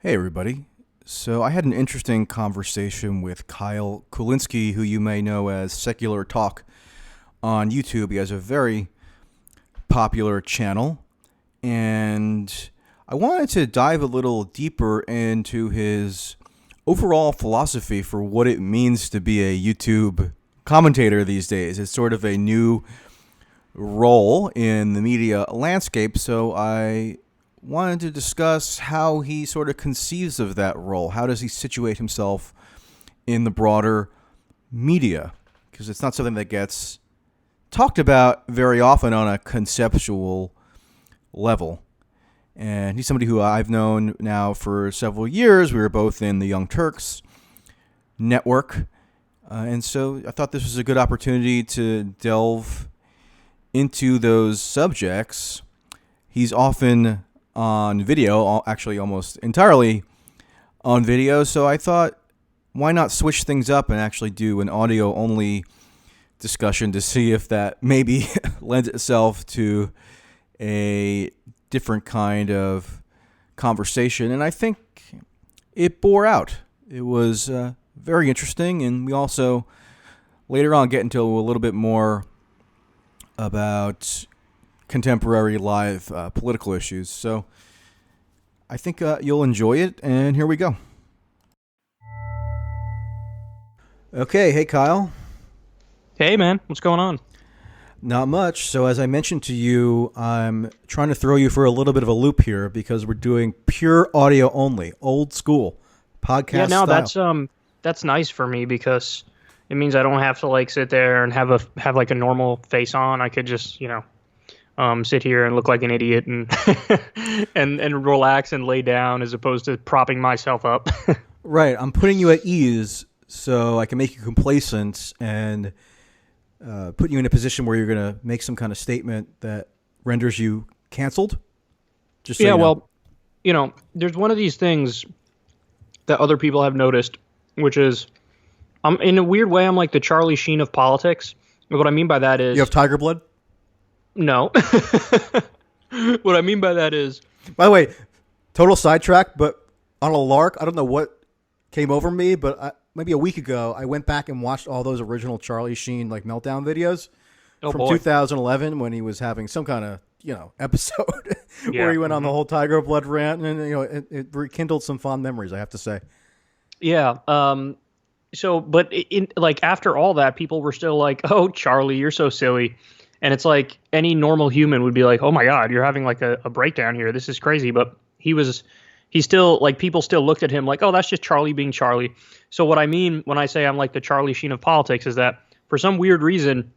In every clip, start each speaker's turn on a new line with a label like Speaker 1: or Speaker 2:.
Speaker 1: Hey everybody. So I had an interesting conversation with Kyle Kulinski, who you may know as Secular Talk on YouTube. He has a very popular channel, and I wanted to dive a little deeper into his overall philosophy for what it means to be a YouTube commentator these days. It's sort of a new role in the media landscape, so I wanted to discuss how he sort of conceives of that role. How does he situate himself in the broader media? Because it's not something that gets talked about very often on a conceptual level. And he's somebody who I've known now for several years. We were both in the Young Turks network. And so I thought this was a good opportunity to delve into those subjects. He's often on video, actually almost entirely on video, so I thought, why not switch things up and actually do an audio-only discussion to see if that maybe lends itself to a different kind of conversation. And I think it bore out. It was very interesting, and we also later on get into a little bit more about contemporary live political issues. So I think you'll enjoy it, and here we go. Okay, hey Kyle.
Speaker 2: Hey man, what's going on?
Speaker 1: Not much. So as I mentioned to you, I'm trying to throw you for a little bit of a loop here because we're doing pure audio only, old school podcast style.
Speaker 2: That's nice for me because it means I don't have to like sit there and have like a normal face on. I could just, sit here and look like an idiot and and relax and lay down as opposed to propping myself up.
Speaker 1: Right. I'm putting you at ease so I can make you complacent and put you in a position where you're going to make some kind of statement that renders you canceled. Just so
Speaker 2: yeah,
Speaker 1: you know.
Speaker 2: well, there's one of these things that other people have noticed, which is in a weird way, I'm like the Charlie Sheen of politics. And what I mean by that is...
Speaker 1: You have tiger blood?
Speaker 2: No. What I mean by that is...
Speaker 1: By the way, total sidetrack, but on a lark, I don't know what came over me, but maybe a week ago, I went back and watched all those original Charlie Sheen meltdown videos from 2011 when he was having some kind of, episode where he went on the whole tiger blood rant, and it rekindled some fond memories, I have to say.
Speaker 2: Yeah. But after all that, people were still like, "Oh, Charlie, you're so silly." And it's like any normal human would be like, "Oh my God, you're having like a breakdown here. This is crazy." But he still like people still looked at him like, "Oh, that's just Charlie being Charlie." So what I mean when I say I'm like the Charlie Sheen of politics is that for some weird reason,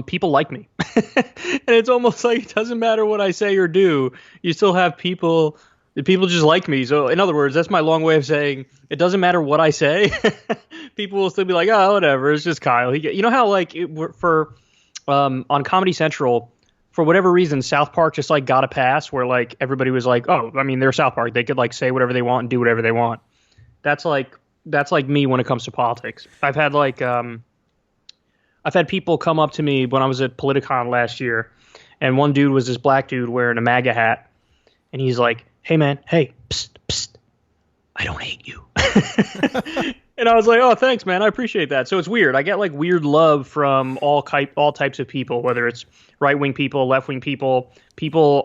Speaker 2: people like me. And it's almost like it doesn't matter what I say or do. You still have people just like me. So in other words, that's my long way of saying it doesn't matter what I say. People will still be like, "Oh, whatever. It's just Kyle." You know how on Comedy Central, for whatever reason, South Park just like got a pass where like everybody was like, "Oh, I mean, they're South Park. They could like say whatever they want and do whatever they want." That's like me when it comes to politics. I've had people come up to me when I was at Politicon last year, and one dude was this black dude wearing a MAGA hat, and he's like, "Hey man, hey, psst, psst, I don't hate you." And I was like, "Oh, thanks, man. I appreciate that." So it's weird. I get like weird love from all types of people, whether it's right-wing people, left-wing people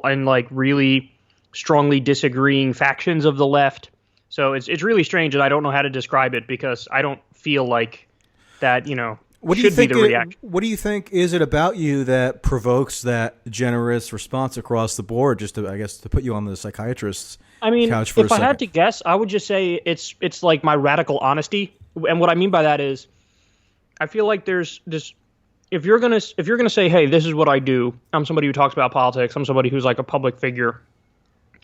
Speaker 2: in like really strongly disagreeing factions of the left. So it's really strange, and I don't know how to describe it because I don't feel like that,
Speaker 1: What do you think is it about you that provokes that generous response across the board? Just to put you on the psychiatrist's couch for a second.
Speaker 2: If I had to guess, I would just say it's like my radical honesty. And what I mean by that is, I feel like there's this. If you're gonna say, "Hey, this is what I do. I'm somebody who talks about politics. I'm somebody who's like a public figure,"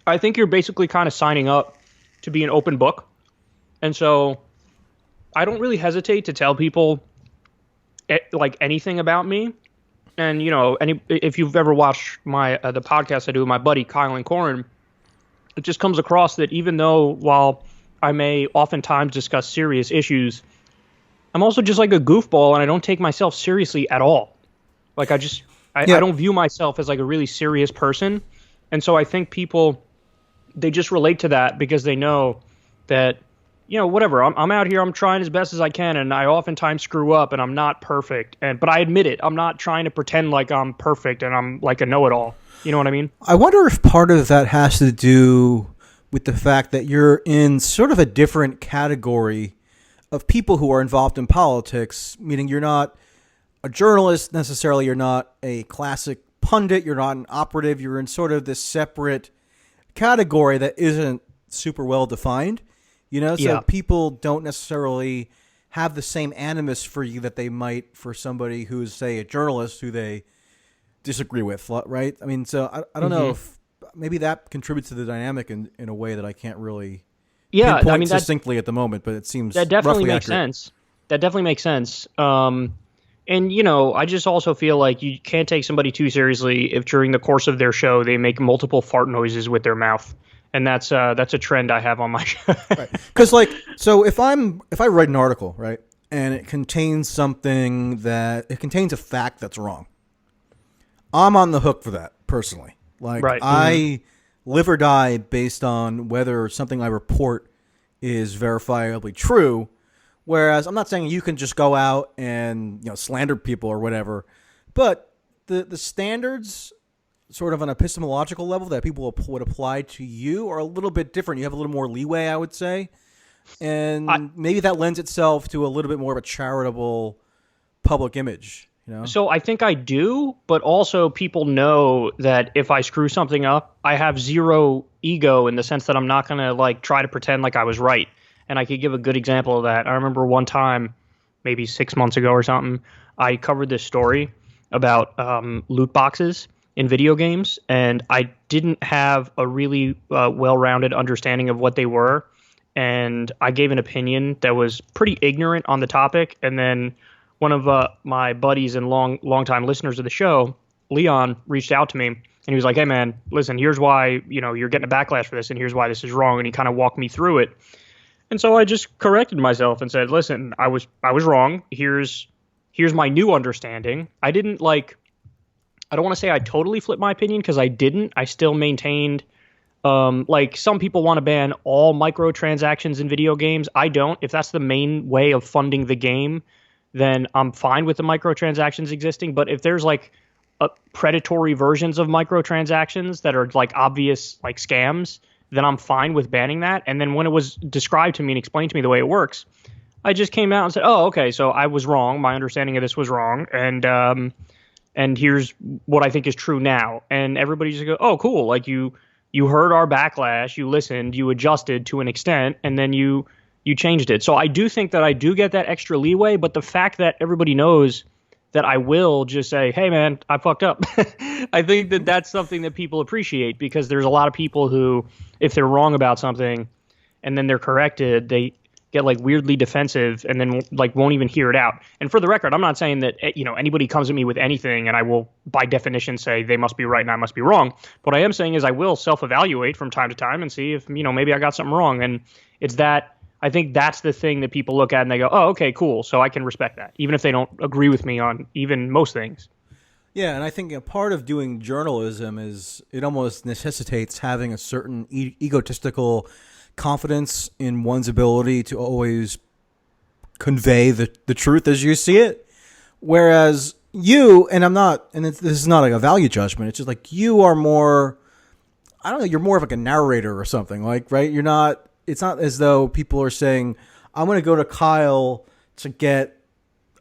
Speaker 2: I think you're basically kind of signing up to be an open book. And so, I don't really hesitate to tell people like anything about me. And if you've ever watched my the podcast I do with my buddy Kyle and Corn, it just comes across that even though while I may oftentimes discuss serious issues, I'm also just like a goofball, and I don't take myself seriously at all. Like I don't view myself as like a really serious person. And so I think people they just relate to that because they know that, whatever, I'm out here, I'm trying as best as I can, and I oftentimes screw up, and I'm not perfect, but I admit it. I'm not trying to pretend like I'm perfect and I'm like a know-it-all. You know what I mean?
Speaker 1: I wonder if part of that has to do with the fact that you're in sort of a different category of people who are involved in politics, meaning you're not a journalist necessarily, you're not a classic pundit, you're not an operative, you're in sort of this separate category that isn't super well defined, so people don't necessarily have the same animus for you that they might for somebody who's, say, a journalist who they disagree with, right? I mean, so I don't know if maybe that contributes to the dynamic in a way that I can't really pinpoint succinctly at the moment, but it seems
Speaker 2: that definitely
Speaker 1: roughly
Speaker 2: makes
Speaker 1: accurate.
Speaker 2: sense. That definitely makes sense. And, I just also feel like you can't take somebody too seriously if during the course of their show they make multiple fart noises with their mouth. And that's a trend I have on my show.
Speaker 1: Right. Because, so if I write an article, right, and it contains it contains a fact that's wrong, I'm on the hook for that, personally.
Speaker 2: Right.
Speaker 1: I live or die based on whether something I report is verifiably true. Whereas I'm not saying you can just go out and slander people or whatever, but the standards, sort of on an epistemological level, that people would apply to you are a little bit different. You have a little more leeway, I would say, and maybe that lends itself to a little bit more of a charitable public image.
Speaker 2: So I think I do, but also people know that if I screw something up, I have zero ego in the sense that I'm not going to try to pretend like I was right. And I could give a good example of that. I remember one time, maybe 6 months ago or something, I covered this story about loot boxes in video games, and I didn't have a really well-rounded understanding of what they were. And I gave an opinion that was pretty ignorant on the topic, and then one of my buddies and long-time listeners of the show, Leon, reached out to me, and he was like, "Hey, man, listen, here's why you're getting a backlash for this, and here's why this is wrong." And he kind of walked me through it. And so I just corrected myself and said, "Listen, I was wrong. Here's my new understanding." I didn't I don't want to say I totally flipped my opinion, because I didn't. I still maintained some people want to ban all microtransactions in video games. I don't. If that's the main way of funding the game, then I'm fine with the microtransactions existing. But if there's predatory versions of microtransactions that are obvious scams, then I'm fine with banning that. And then when it was described to me and explained to me the way it works, I just came out and said, "Oh, okay, so I was wrong. My understanding of this was wrong, and here's what I think is true now." And everybody just go, "Oh, cool! You heard our backlash, you listened, you adjusted to an extent, and then you changed it." So I do think that I do get that extra leeway, but the fact that everybody knows that I will just say, "Hey, man, I fucked up," I think that that's something that people appreciate, because there's a lot of people who, if they're wrong about something and then they're corrected, they get weirdly defensive and then won't even hear it out. And for the record, I'm not saying that anybody comes at me with anything and I will by definition say they must be right and I must be wrong. What I am saying is I will self-evaluate from time to time and see if maybe I got something wrong. And it's that I think that's the thing that people look at and they go, "Oh, okay, cool. So I can respect that," even if they don't agree with me on even most things.
Speaker 1: Yeah, and I think part of doing journalism is it almost necessitates having a certain egotistical confidence in one's ability to always convey the truth as you see it. Whereas you, and this is not a value judgment, it's just you are more, I don't know, you're more of a narrator or something, right? It's not as though people are saying, "I'm going to go to Kyle to get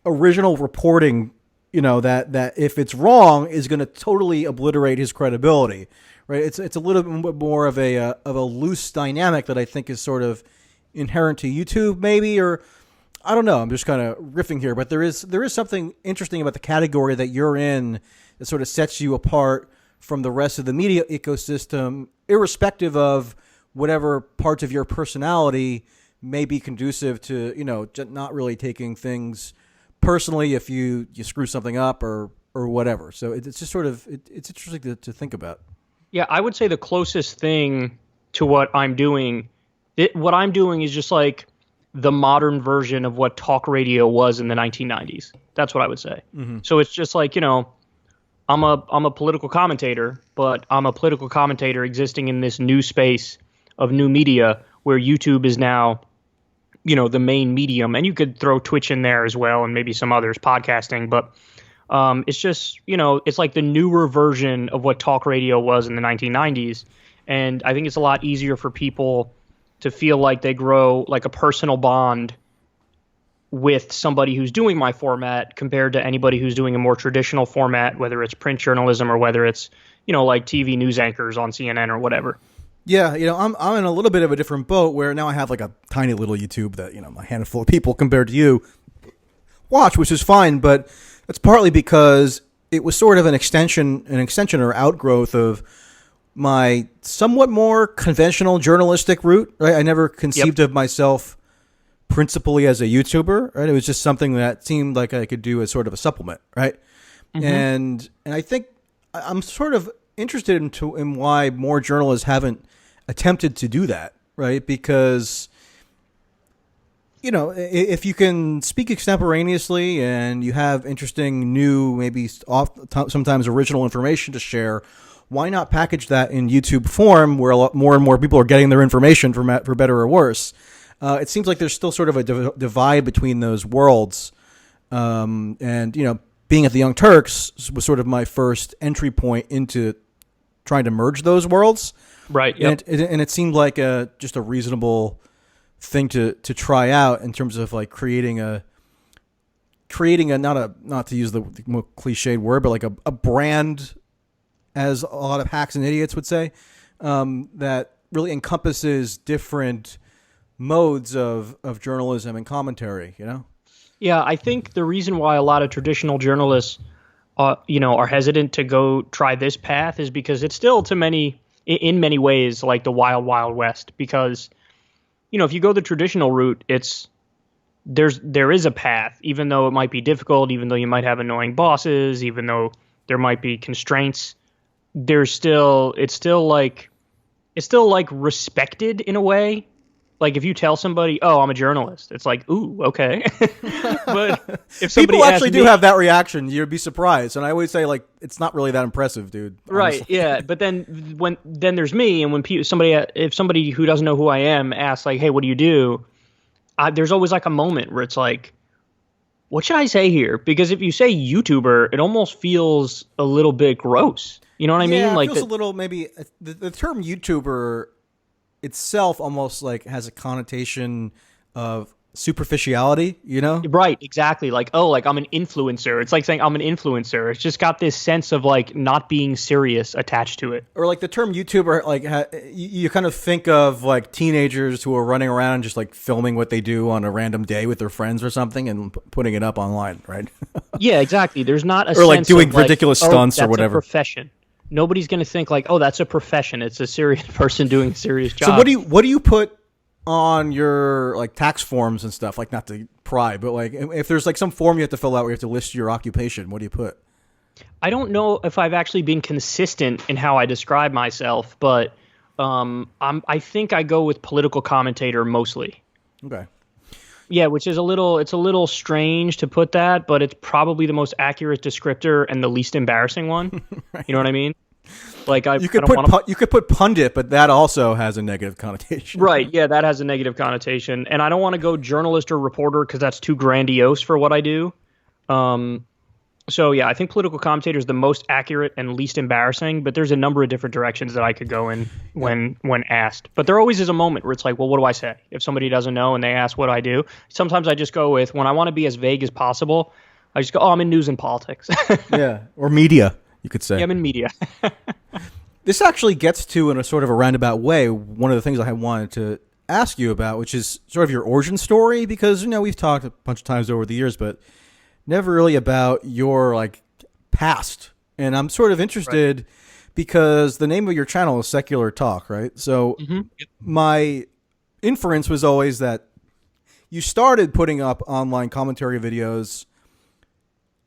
Speaker 1: original reporting, that if it's wrong is going to totally obliterate his credibility," right? It's a little bit more of a loose dynamic that I think is sort of inherent to YouTube, maybe, or I don't know. I'm just kind of riffing here, but there is something interesting about the category that you're in that sort of sets you apart from the rest of the media ecosystem, irrespective of whatever parts of your personality may be conducive to, not really taking things personally if you screw something up or whatever. So it's just sort of, it's interesting to think about.
Speaker 2: Yeah, I would say the closest thing to what I'm doing is just the modern version of what talk radio was in the 1990s. That's what I would say. Mm-hmm. So it's just I'm a political commentator, but I'm a political commentator existing in this new space new media, where YouTube is now, the main medium, and you could throw Twitch in there as well, and maybe some others, podcasting, but it's just, it's like the newer version of what talk radio was in the 1990s. And I think it's a lot easier for people to feel like they grow like a personal bond with somebody who's doing my format compared to anybody who's doing a more traditional format, whether it's print journalism or whether it's, like TV news anchors on CNN or whatever.
Speaker 1: Yeah, I'm in a little bit of a different boat where now I have like a tiny little YouTube that, a handful of people compared to you watch, which is fine, but that's partly because it was sort of an extension or outgrowth of my somewhat more conventional journalistic route, right? I never conceived of myself principally as a YouTuber, right? It was just something that seemed like I could do as sort of a supplement, right? Mm-hmm. And I think I'm sort of interested in why more journalists haven't attempted to do that, right? Because if you can speak extemporaneously and you have interesting, new, maybe sometimes original information to share, why not package that in YouTube form where a lot more and more people are getting their information for better or worse? It seems like there's still sort of a divide between those worlds. And, being at the Young Turks was sort of my first entry point into trying to merge those worlds.
Speaker 2: Right. Yep.
Speaker 1: And it seemed like just a reasonable thing to try out in terms of like creating a not to use the more cliched word, but like a brand, as a lot of hacks and idiots would say, that really encompasses different modes of journalism and commentary,
Speaker 2: Yeah, I think the reason why a lot of traditional journalists, are hesitant to go try this path is because it's still in many ways, like the wild, wild west. Because, if you go the traditional route, there is a path, even though it might be difficult, even though you might have annoying bosses, even though there might be constraints. It's still like respected in a way. Like if you tell somebody, "Oh, I'm a journalist," it's like, "Ooh, okay." But if somebody
Speaker 1: people actually do have that reaction, you'd be surprised. And I always say, like, it's not really that impressive, dude.
Speaker 2: Right?
Speaker 1: Honestly.
Speaker 2: Yeah. But then there's me, and when if somebody who doesn't know who I am asks, like, "Hey, what do you do?" There's always like a moment where it's like, "What should I say here?" Because if you say YouTuber, it almost feels a little bit gross. You know what I mean?
Speaker 1: Yeah,
Speaker 2: like
Speaker 1: it feels a little maybe the term YouTuber itself almost like has a connotation of superficiality,
Speaker 2: Right, exactly. Like, oh, like I'm an influencer. It's like saying I'm an influencer. It's just got this sense of like not being serious attached to it.
Speaker 1: Or like the term YouTuber, like you kind of think of like teenagers who are running around just like filming what they do on a random day with their friends or something and putting it up online, right?
Speaker 2: Yeah, exactly. There's not a
Speaker 1: or
Speaker 2: sense
Speaker 1: like doing
Speaker 2: of
Speaker 1: ridiculous stunts
Speaker 2: that's
Speaker 1: or whatever.
Speaker 2: A profession. Nobody's going to think like, oh, that's a profession. It's a serious person doing a serious job.
Speaker 1: So what do you put on your like tax forms and stuff? Like, not to pry, but like if there's like some form you have to fill out where you have to list your occupation, what do you put?
Speaker 2: I don't know if I've actually been consistent in how I describe myself, but I think I go with political commentator mostly.
Speaker 1: Okay.
Speaker 2: Yeah, which is a little strange to put that, but it's probably the most accurate descriptor and the least embarrassing one. Right. You know what I mean? Like you
Speaker 1: could put pundit, but that also has a negative connotation.
Speaker 2: Right. Yeah, that has a negative connotation, and I don't want to go journalist or reporter because that's too grandiose for what I do. So yeah, I think political commentator is the most accurate and least embarrassing, but there's a number of different directions that I could go in when asked. But there always is a moment where it's like, well, what do I say? If somebody doesn't know and they ask what I do, sometimes I just go with, when I want to be as vague as possible, I just go, oh, I'm in news and politics.
Speaker 1: Yeah, or media, you could say.
Speaker 2: Yeah, I'm in media.
Speaker 1: This actually gets to, in a sort of a roundabout way, one of the things I wanted to ask you about, which is sort of your origin story, because, we've talked a bunch of times over the years, but never really about your like past. And I'm sort of interested because the name of your channel is Secular Talk, right? So my inference was always that you started putting up online commentary videos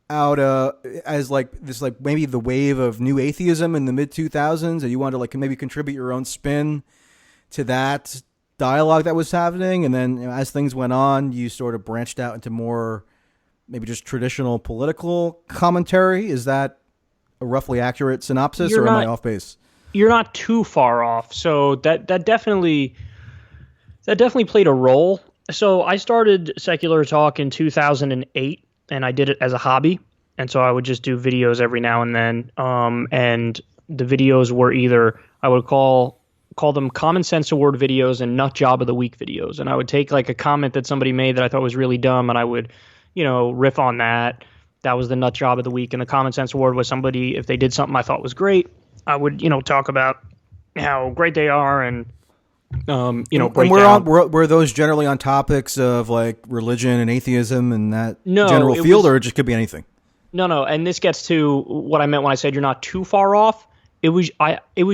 Speaker 1: out as like this, like maybe the wave of new atheism in the mid 2000s, and you wanted to like maybe contribute your own spin to that dialogue that was happening. And then as things went on, you sort of branched out into more maybe just traditional political commentary. Is that a roughly accurate synopsis, or am I off base?
Speaker 2: you're not too far off. So that definitely played a role. So I started Secular Talk in 2008, and I did it as a hobby. And so I would just do videos every now and then. And the videos were either, I would call them Common Sense Award videos and Nut Job of the Week videos. And I would take like a comment that somebody made that I thought was really dumb, and I would, riff on that. That was the Nut Job of the Week. And the Common Sense Award was somebody, if they did something I thought was great, I would, talk about how great they are and, break down.
Speaker 1: Were those generally on topics of like religion and atheism and that general field, or it just could be anything?
Speaker 2: No. And this gets to what I meant when I said you're not too far off. It was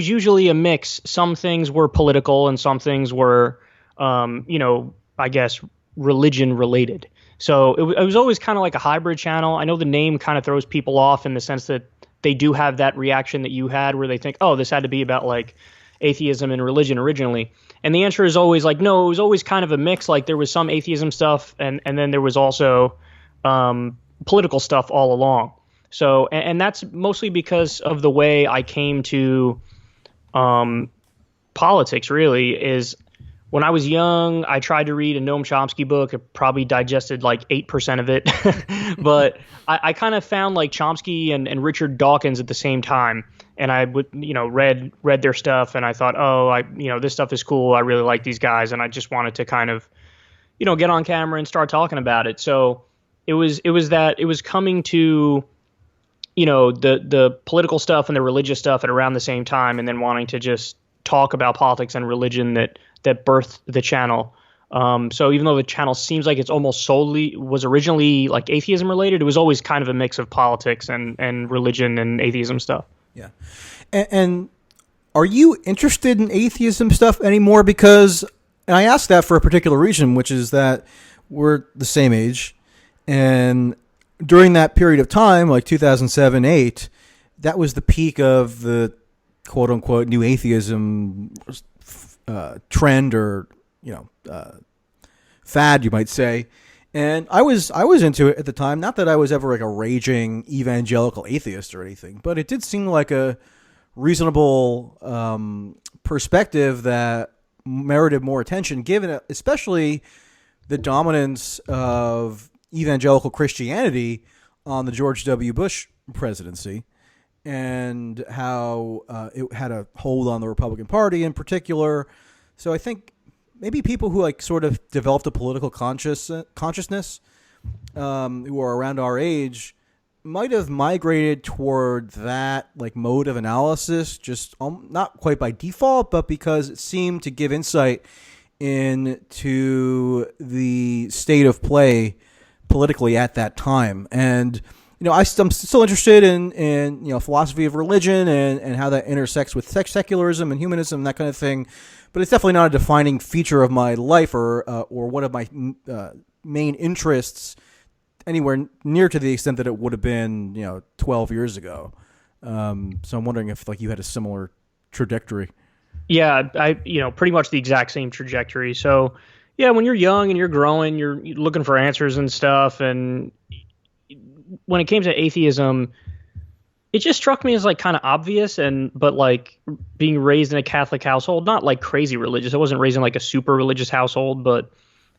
Speaker 2: usually a mix. Some things were political and some things were, I guess religion related. So it was always kind of like a hybrid channel. I know the name kind of throws people off in the sense that they do have that reaction that you had where they think, oh, this had to be about like atheism and religion originally. And the answer is always like, no, it was always kind of a mix. Like there was some atheism stuff and then there was also political stuff all along. So, and that's mostly because of the way I came to politics, really, is when I was young, I tried to read a Noam Chomsky book. I probably digested like 8% of it. But I kind of found like Chomsky and Richard Dawkins at the same time. And I would, read their stuff, and I thought, this stuff is cool. I really like these guys. And I just wanted to kind of, get on camera and start talking about it. So it was coming to, the political stuff and the religious stuff at around the same time, and then wanting to just talk about politics and religion that birthed the channel. So even though the channel seems like it's almost solely was originally like atheism related, it was always kind of a mix of politics and religion and atheism stuff.
Speaker 1: Yeah. And are you interested in atheism stuff anymore? Because, and I ask that for a particular reason, which is that we're the same age, and during that period of time, like 2007-8, that was the peak of the quote-unquote new atheism trend or, fad, you might say. And I was into it at the time. Not that I was ever like a raging evangelical atheist or anything, but it did seem like a reasonable perspective that merited more attention, given especially the dominance of evangelical Christianity on the George W. Bush presidency, and how it had a hold on the Republican Party in particular. So I think maybe people who like sort of developed a political consciousness, who are around our age, might have migrated toward that like mode of analysis, just not quite by default, but because it seemed to give insight into the state of play politically at that time. And I'm still interested in philosophy of religion and how that intersects with secularism and humanism and that kind of thing. But it's definitely not a defining feature of my life or one of my main interests anywhere near to the extent that it would have been 12 years ago. So I'm wondering if like you had a similar trajectory.
Speaker 2: Yeah, I pretty much the exact same trajectory. So yeah, when you're young and you're growing, you're looking for answers and stuff. And when it came to atheism, it just struck me as like kind of obvious, but like being raised in a Catholic household, not like crazy religious. I wasn't raised in like a super religious household, but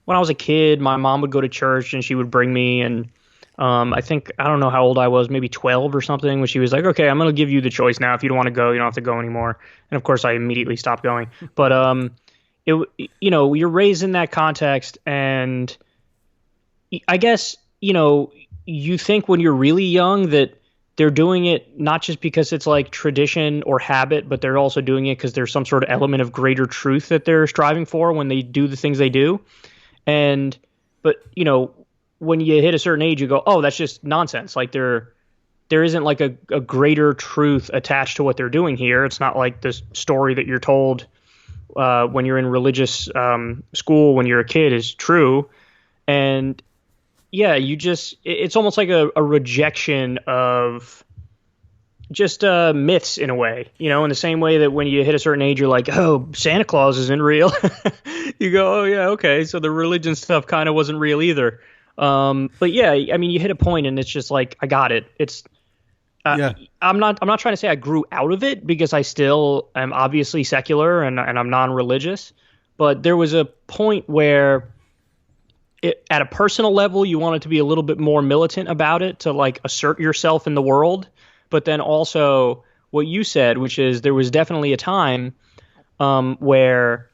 Speaker 2: when I was a kid, my mom would go to church and she would bring me, and I don't know how old I was, maybe 12 or something, when she was like, okay, I'm going to give you the choice now. If you don't want to go, you don't have to go anymore. And of course I immediately stopped going. But you're raised in that context, and I guess, you think when you're really young that they're doing it not just because it's like tradition or habit, but they're also doing it because there's some sort of element of greater truth that they're striving for when they do the things they do. But when you hit a certain age, you go, oh, that's just nonsense. Like there isn't like a greater truth attached to what they're doing here. It's not like this story that you're told when you're in religious school when you're a kid is true. And yeah, it's almost like a rejection of just myths in a way, in the same way that when you hit a certain age, you're like, oh, Santa Claus isn't real. You go, oh yeah, okay. So the religion stuff kind of wasn't real either. But yeah, I mean, you hit a point and it's just like, I got it.
Speaker 1: Yeah.
Speaker 2: I'm not trying to say I grew out of it because I still am obviously secular and I'm non-religious, but there was a point where at a personal level you wanted to be a little bit more militant about it to like assert yourself in the world, but then also what you said, which is there was definitely a time where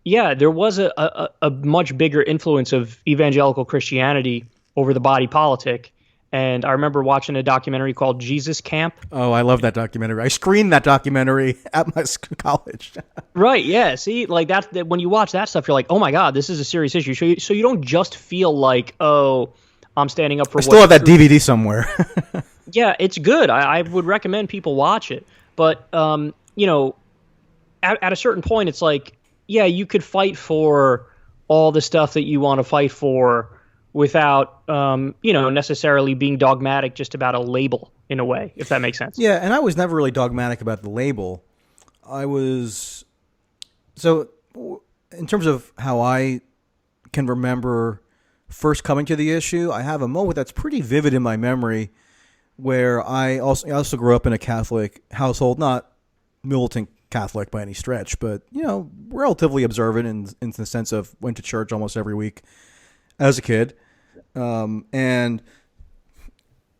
Speaker 2: yeah, there was a much bigger influence of evangelical Christianity over the body politic. And I remember watching a documentary called Jesus Camp.
Speaker 1: Oh, I love that documentary. I screened that documentary at my college.
Speaker 2: Right, yeah. See, like that when you watch that stuff, you're like, oh my God, this is a serious issue. So you don't just feel like, oh, I'm standing up for
Speaker 1: I still have that
Speaker 2: true.
Speaker 1: DVD somewhere.
Speaker 2: Yeah, it's good. I would recommend people watch it. But, you know, at a certain point, it's like, yeah, you could fight for all the stuff that you want to fight for without, necessarily being dogmatic just about a label in a way, if that makes sense.
Speaker 1: Yeah, and I was never really dogmatic about the label. So in terms of how I can remember first coming to the issue, I have a moment that's pretty vivid in my memory where I also grew up in a Catholic household, not militant Catholic by any stretch, but relatively observant in the sense of went to church almost every week as a kid. And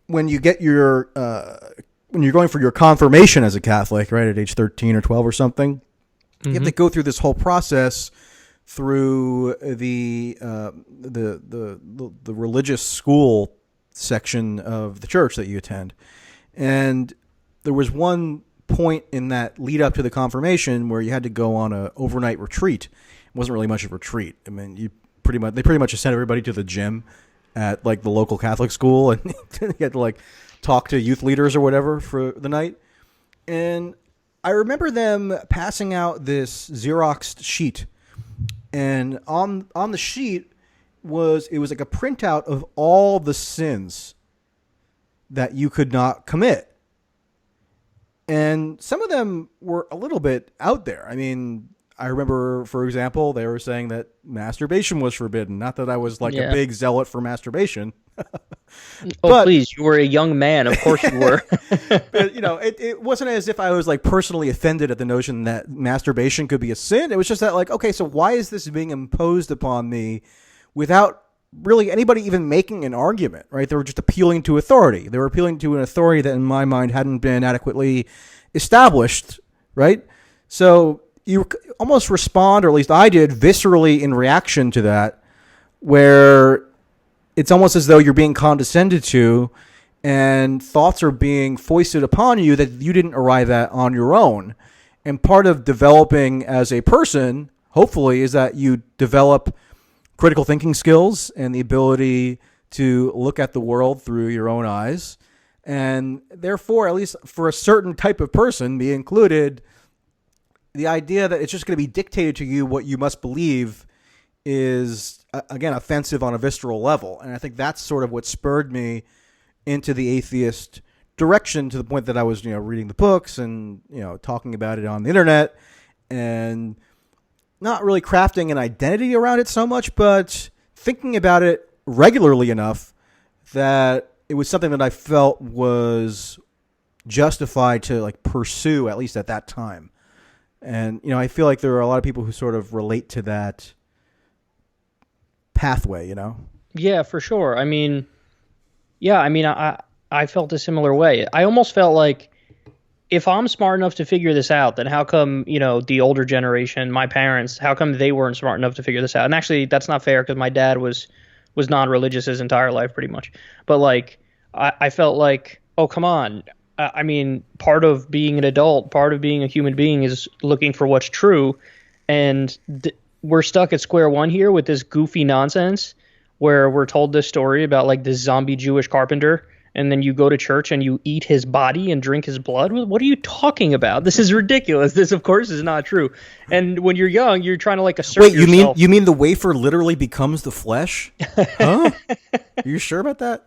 Speaker 1: when you get when you're going for your confirmation as a Catholic, right, at age 13 or 12 or something, you have to go through this whole process through the religious school section of the church that you attend. And there was one point in that lead up to the confirmation where you had to go on a overnight retreat. It wasn't really much of a retreat. I mean, they pretty much just sent everybody to the gym at like the local Catholic school, and you had to like talk to youth leaders or whatever for the night. And I remember them passing out this Xeroxed sheet, and on the sheet was like a printout of all the sins that you could not commit. And some of them were a little bit out there. I mean, I remember, for example, they were saying that masturbation was forbidden. Not that I was like a big zealot for masturbation.
Speaker 2: But, please, you were a young man. Of course you were.
Speaker 1: But, it wasn't as if I was like personally offended at the notion that masturbation could be a sin. It was just that like, okay, so why is this being imposed upon me without really anybody even making an argument, right? They were just appealing to authority. They were appealing to an authority that in my mind hadn't been adequately established, right? So you almost respond, or at least I did, viscerally in reaction to that, where it's almost as though you're being condescended to and thoughts are being foisted upon you that you didn't arrive at on your own. And part of developing as a person, hopefully, is that you develop critical thinking skills and the ability to look at the world through your own eyes. And therefore, at least for a certain type of person, me included, the idea that it's just going to be dictated to you what you must believe is, again, offensive on a visceral level. And I think that's sort of what spurred me into the atheist direction, to the point that I was, reading the books and, talking about it on the internet and not really crafting an identity around it so much, but thinking about it regularly enough that it was something that I felt was justified to like pursue, at least at that time. And, I feel like there are a lot of people who sort of relate to that pathway,
Speaker 2: Yeah, for sure. I mean, I felt a similar way. I almost felt like if I'm smart enough to figure this out, then how come, the older generation, my parents, how come they weren't smart enough to figure this out? And actually, that's not fair because my dad was non-religious his entire life pretty much. But like, I felt like, oh, come on. I mean, part of being an adult, part of being a human being is looking for what's true. And we're stuck at square one here with this goofy nonsense where we're told this story about like this zombie Jewish carpenter, and then you go to church and you eat his body and drink his blood. What are you talking about? This is ridiculous. This, of course, is not true. And when you're young, you're trying to like assert yourself.
Speaker 1: You mean the wafer literally becomes the flesh? Huh? Are you sure about that?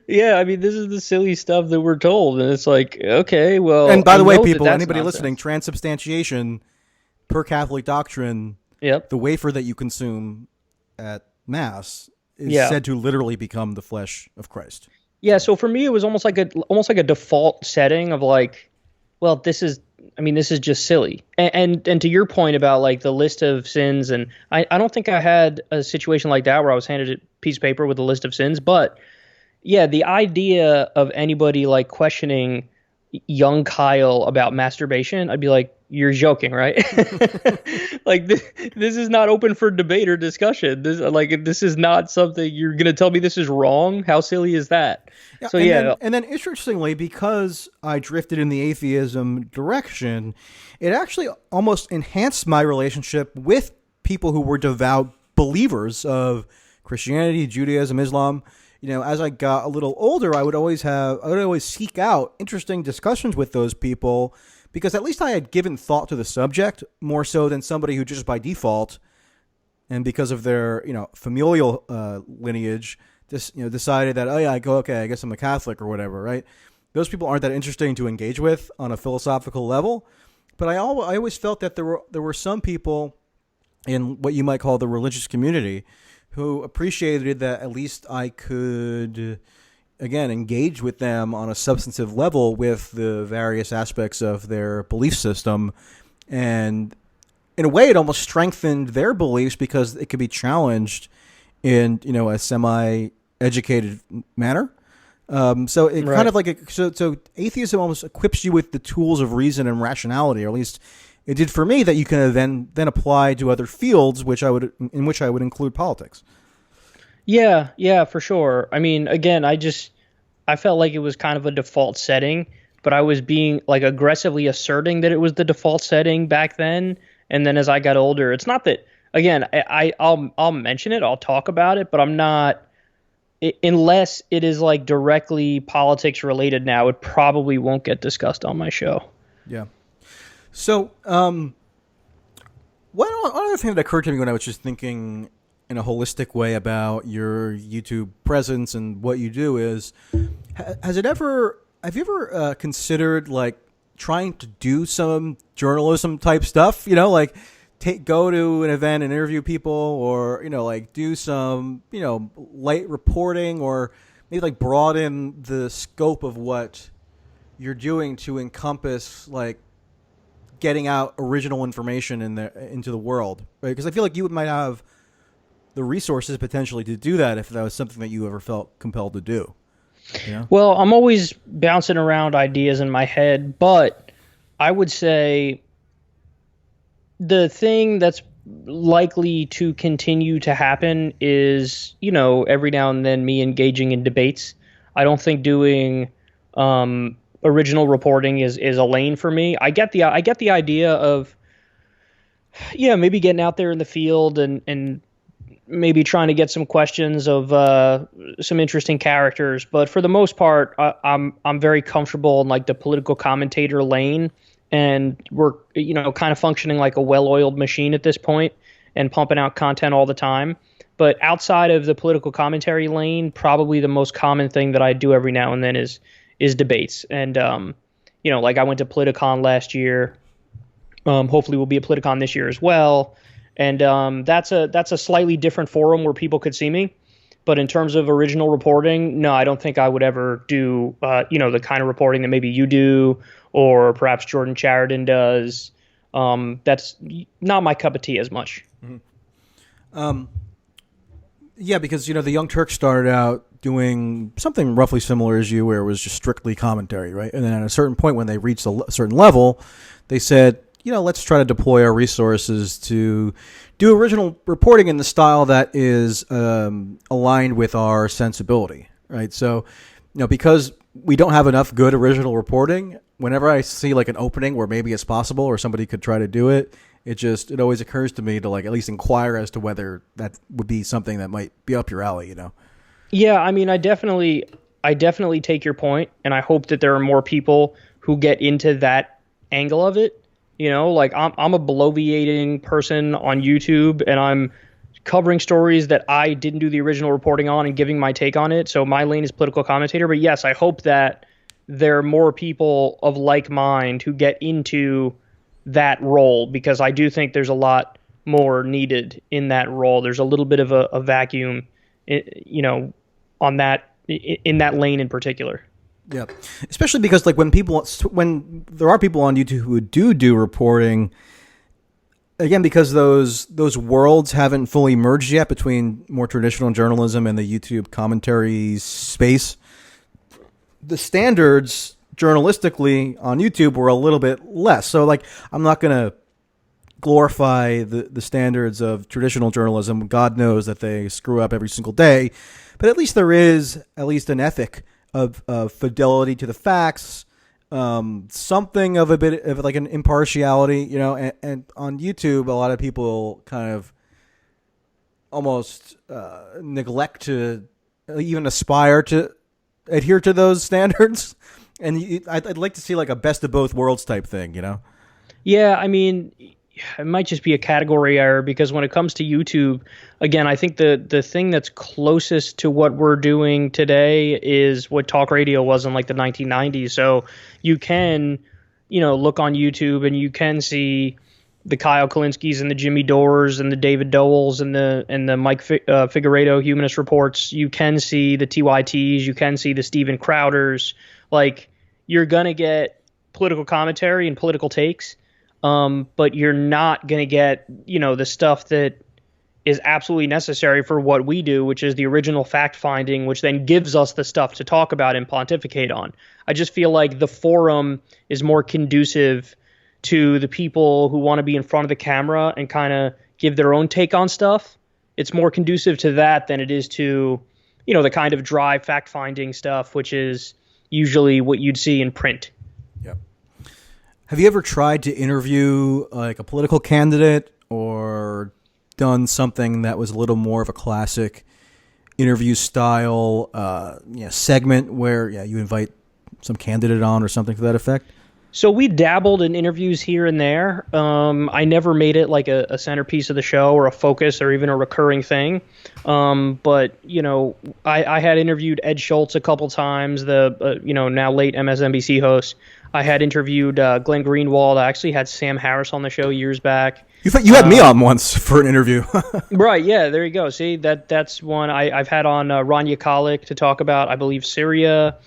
Speaker 2: Yeah, I mean, this is the silly stuff that we're told, and it's like, okay, well.
Speaker 1: And by the way, people, anybody listening, transubstantiation, per Catholic doctrine, the wafer that you consume at Mass is said to literally become the flesh of Christ.
Speaker 2: Yeah, so for me, it was almost like a default setting of like, well, this is just silly. And to your point about like the list of sins, and I don't think I had a situation like that where I was handed a piece of paper with a list of sins, but yeah, the idea of anybody like questioning young Kyle about masturbation, I'd be like, you're joking, right? Like this is not open for debate or discussion. This is not something you're gonna tell me this is wrong. How silly is that?
Speaker 1: Yeah,
Speaker 2: So
Speaker 1: and
Speaker 2: yeah,
Speaker 1: then interestingly, because I drifted in the atheism direction, it actually almost enhanced my relationship with people who were devout believers of Christianity, Judaism, Islam. As I got a little older, I would always seek out interesting discussions with those people because at least I had given thought to the subject more so than somebody who just by default and because of their familial lineage just decided that, oh yeah, I guess I'm a Catholic or whatever, right? Those people aren't that interesting to engage with on a philosophical level, but I always felt that there were some people in what you might call the religious community who appreciated that at least I could again engage with them on a substantive level with the various aspects of their belief system, and in a way, it almost strengthened their beliefs because it could be challenged in a semi-educated manner. So it
Speaker 2: right.
Speaker 1: kind of like so atheism almost equips you with the tools of reason and rationality, or at least it did for me. That you can then apply to other fields, in which I would include politics.
Speaker 2: Yeah, yeah, for sure. I mean, again, I felt like it was kind of a default setting, but I was being like aggressively asserting that it was the default setting back then. And then as I got older, it's not that again, I'll mention it, I'll talk about it, but I'm not unless it is like directly politics related now, it probably won't get discussed on my show.
Speaker 1: Yeah. So, one other thing that occurred to me when I was just thinking in a holistic way about your YouTube presence and what you do is, have you ever considered like trying to do some journalism type stuff? Like go to an event and interview people, or like do some light reporting, or maybe like broaden the scope of what you're doing to encompass like getting out original information into the world, right? Because I feel like you might have the resources potentially to do that if that was something that you ever felt compelled to do.
Speaker 2: Well, I'm always bouncing around ideas in my head, but I would say the thing that's likely to continue to happen is, every now and then me engaging in debates. I don't think doing original reporting is a lane for me. I get the idea of maybe getting out there in the field and maybe trying to get some questions of some interesting characters, but for the most part, I'm very comfortable in like the political commentator lane, and we're kind of functioning like a well-oiled machine at this point and pumping out content all the time. But outside of the political commentary lane, probably the most common thing that I do every now and then is debates. And like I went to Politicon last year. Hopefully we'll be at Politicon this year as well. And that's a slightly different forum where people could see me. But in terms of original reporting, no, I don't think I would ever do, the kind of reporting that maybe you do, or perhaps Jordan Chariton does. That's not my cup of tea as much.
Speaker 1: Mm-hmm. Yeah, because, the Young Turks started out doing something roughly similar as you, where it was just strictly commentary, right? And then at a certain point when they reached a certain level, they said, let's try to deploy our resources to do original reporting in the style that is aligned with our sensibility, right? So, because we don't have enough good original reporting, whenever I see like an opening where maybe it's possible or somebody could try to do it, it always occurs to me to like at least inquire as to whether that would be something that might be up your alley,
Speaker 2: Yeah, I mean, I definitely take your point, and I hope that there are more people who get into that angle of it. Like I'm a bloviating person on YouTube, and I'm covering stories that I didn't do the original reporting on and giving my take on it. So my lane is political commentator. But yes, I hope that there are more people of like mind who get into that role, because I do think there's a lot more needed in that role. There's a little bit of a vacuum, on that in that lane in particular.
Speaker 1: Yeah, especially because like when there are people on YouTube who do reporting, again, because those worlds haven't fully merged yet between more traditional journalism and the YouTube commentary space. The standards journalistically on YouTube were a little bit less. So like, I'm not going to glorify the standards of traditional journalism. God knows that they screw up every single day, but at least there is at least an ethic of fidelity to the facts, something of a bit of like an impartiality, you know, and on YouTube, a lot of people kind of almost neglect to even aspire to adhere to those standards. And I'd like to see like a best of both worlds type thing, you know?
Speaker 2: Yeah, I mean, it might just be a category error because when it comes to YouTube, again, I think the thing that's closest to what we're doing today is what talk radio was in like the 1990s. So you can, you know, look on YouTube and you can see the Kyle Kulinskis and the Jimmy Dores and the David Doles and the Mike Figueredo Humanist Reports. You can see the TYTs. You can see the Steven Crowders. Like, you're going to get political commentary and political takes. But you're not going to get, you know, the stuff that is absolutely necessary for what we do, which is the original fact finding, which then gives us the stuff to talk about and pontificate on. I just feel like the forum is more conducive to the people who want to be in front of the camera and kind of give their own take on stuff. It's more conducive to that than it is to, you know, the kind of dry fact finding stuff, which is usually what you'd see in print.
Speaker 1: Have you ever tried to interview like a political candidate or done something that was a little more of a classic interview style segment where you invite some candidate on or something to that effect?
Speaker 2: So we dabbled in interviews here and there. I never made it like a centerpiece of the show or a focus or even a recurring thing. But, you know, I had interviewed Ed Schultz a couple times, the now late MSNBC host. I had interviewed Glenn Greenwald. I actually had Sam Harris on the show years back.
Speaker 1: You had me on once for an interview.
Speaker 2: Right, yeah, there you go. See, that's one. I've had on Rania Khalek to talk about, I believe, Syria.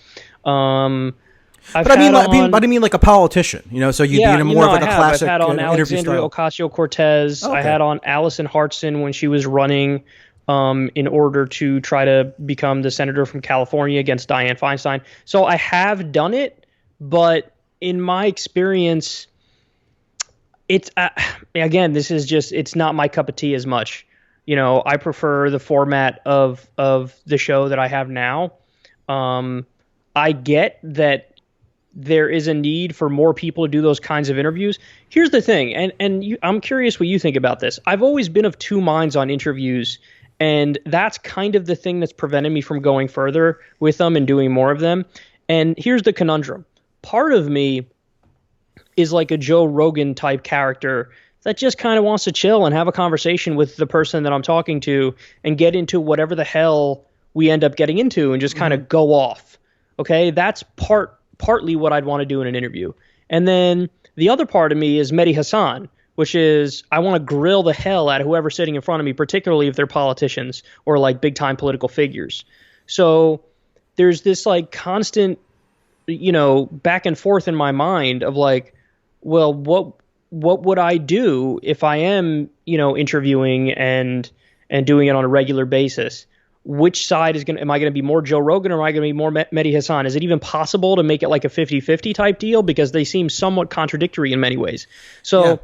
Speaker 1: But I mean like a politician, you know, so you'd be in more of like a classic
Speaker 2: I've had on
Speaker 1: Alexandria
Speaker 2: Ocasio-Cortez. Okay. I had on Allison Hartson when she was running in order to try to become the senator from California against Dianne Feinstein. So I have done it, but in my experience, it's again, this is just, it's not my cup of tea as much. You know, I prefer the format of the show that I have now. I get that there is a need for more people to do those kinds of interviews. Here's the thing, and I'm curious what you think about this. I've always been of two minds on interviews, and that's kind of the thing that's prevented me from going further with them and doing more of them. And here's the conundrum. Part of me is like a Joe Rogan type character that just kind of wants to chill and have a conversation with the person that I'm talking to and get into whatever the hell we end up getting into and just kind of go off. Okay, that's partly what I'd want to do in an interview. And then the other part of me is Mehdi Hasan, which is I want to grill the hell out of whoever's sitting in front of me, particularly if they're politicians or like big time political figures. So there's this like constant, you know, back and forth in my mind of like, well, what would I do if I am, you know, interviewing and doing it on a regular basis? Which side am I going to be more Joe Rogan or am I going to be more Mehdi Hasan? Is it even possible to make it like a 50-50 type deal? Because they seem somewhat contradictory in many ways. So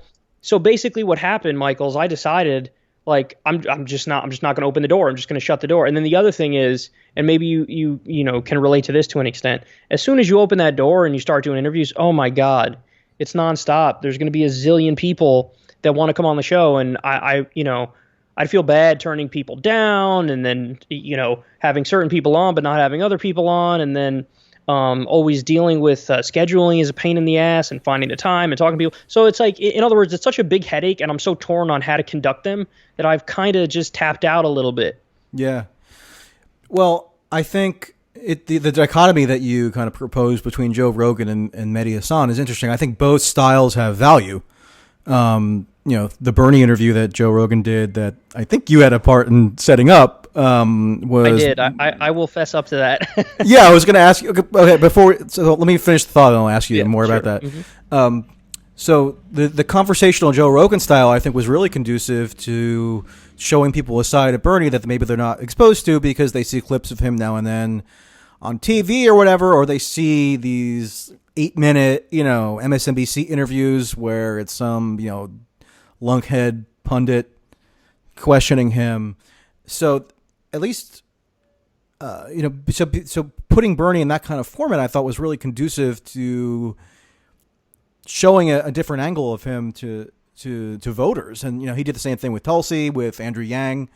Speaker 2: basically what happened, Michael, is I decided like, I'm just not going to open the door. I'm just going to shut the door. And then the other thing is, and maybe you know, can relate to this to an extent. As soon as you open that door and you start doing interviews, oh my God, it's nonstop. There's going to be a zillion people that want to come on the show. And I'd feel bad turning people down and then, you know, having certain people on but not having other people on. And then always dealing with scheduling is a pain in the ass and finding the time and talking to people. So it's like, in other words, it's such a big headache and I'm so torn on how to conduct them that I've kind of just tapped out a little bit. Yeah.
Speaker 1: Well, I think the dichotomy that you kind of proposed between Joe Rogan and Mehdi Hasan is interesting. I think both styles have value. You know, the Bernie interview that Joe Rogan did that I think you had a part in setting up was
Speaker 2: I did. I will fess up to that.
Speaker 1: Yeah, I was going to ask you. Okay, so let me finish the thought, and I'll ask you more about that. Mm-hmm. So the conversational Joe Rogan style, I think, was really conducive to showing people a side of Bernie that maybe they're not exposed to because they see clips of him now and then on TV or whatever, or they see these 8-minute, MSNBC interviews where it's some, lunkhead pundit questioning him. So at least, so putting Bernie in that kind of format, I thought was really conducive to showing a different angle of him to voters. And, he did the same thing with Tulsi, with Andrew Yang.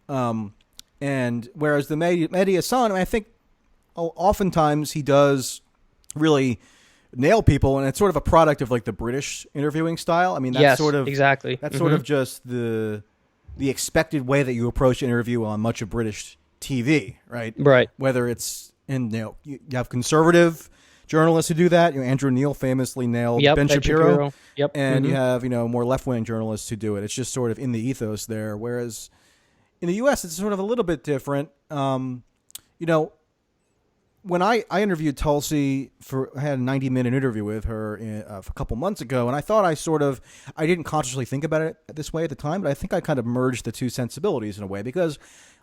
Speaker 1: And whereas the Mehdi Hassan, I think oftentimes he does really nail people, and it's sort of a product of like the British interviewing style. I mean, that's
Speaker 2: exactly.
Speaker 1: That's sort of just the expected way that you approach an interview on much of British TV, right?
Speaker 2: Right.
Speaker 1: Whether it's you have conservative journalists who do that. Andrew Neil famously nailed Ben Shapiro.
Speaker 2: Yep.
Speaker 1: And you have more left-wing journalists who do it. It's just sort of in the ethos there. Whereas in the U.S., it's sort of a little bit different. When I interviewed Tulsi I had a 90-minute interview with her a couple months ago, and I thought I didn't consciously think about it this way at the time, but I think I kind of merged the two sensibilities in a way because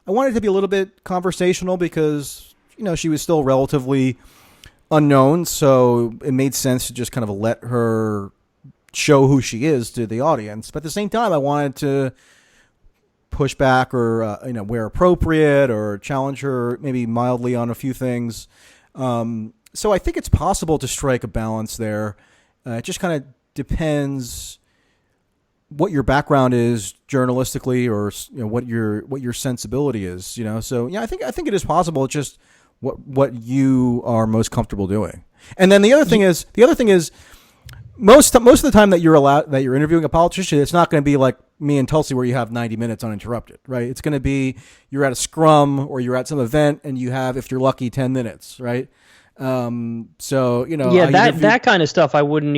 Speaker 1: I wanted it to be a little bit conversational because, she was still relatively unknown, so it made sense to just kind of let her show who she is to the audience. But at the same time, I wanted to push back or where appropriate or challenge her maybe mildly on a few things. So I think it's possible to strike a balance there. It just kind of depends what your background is journalistically or what your sensibility is. So I think it is possible. It's just what you are most comfortable doing. And then the other thing is most of the time that you're interviewing a politician, it's not going to be like me and Tulsi where you have 90 minutes uninterrupted, right? It's going to be you're at a scrum or you're at some event and you have, if you're lucky, 10 minutes, right?
Speaker 2: That kind of stuff I wouldn't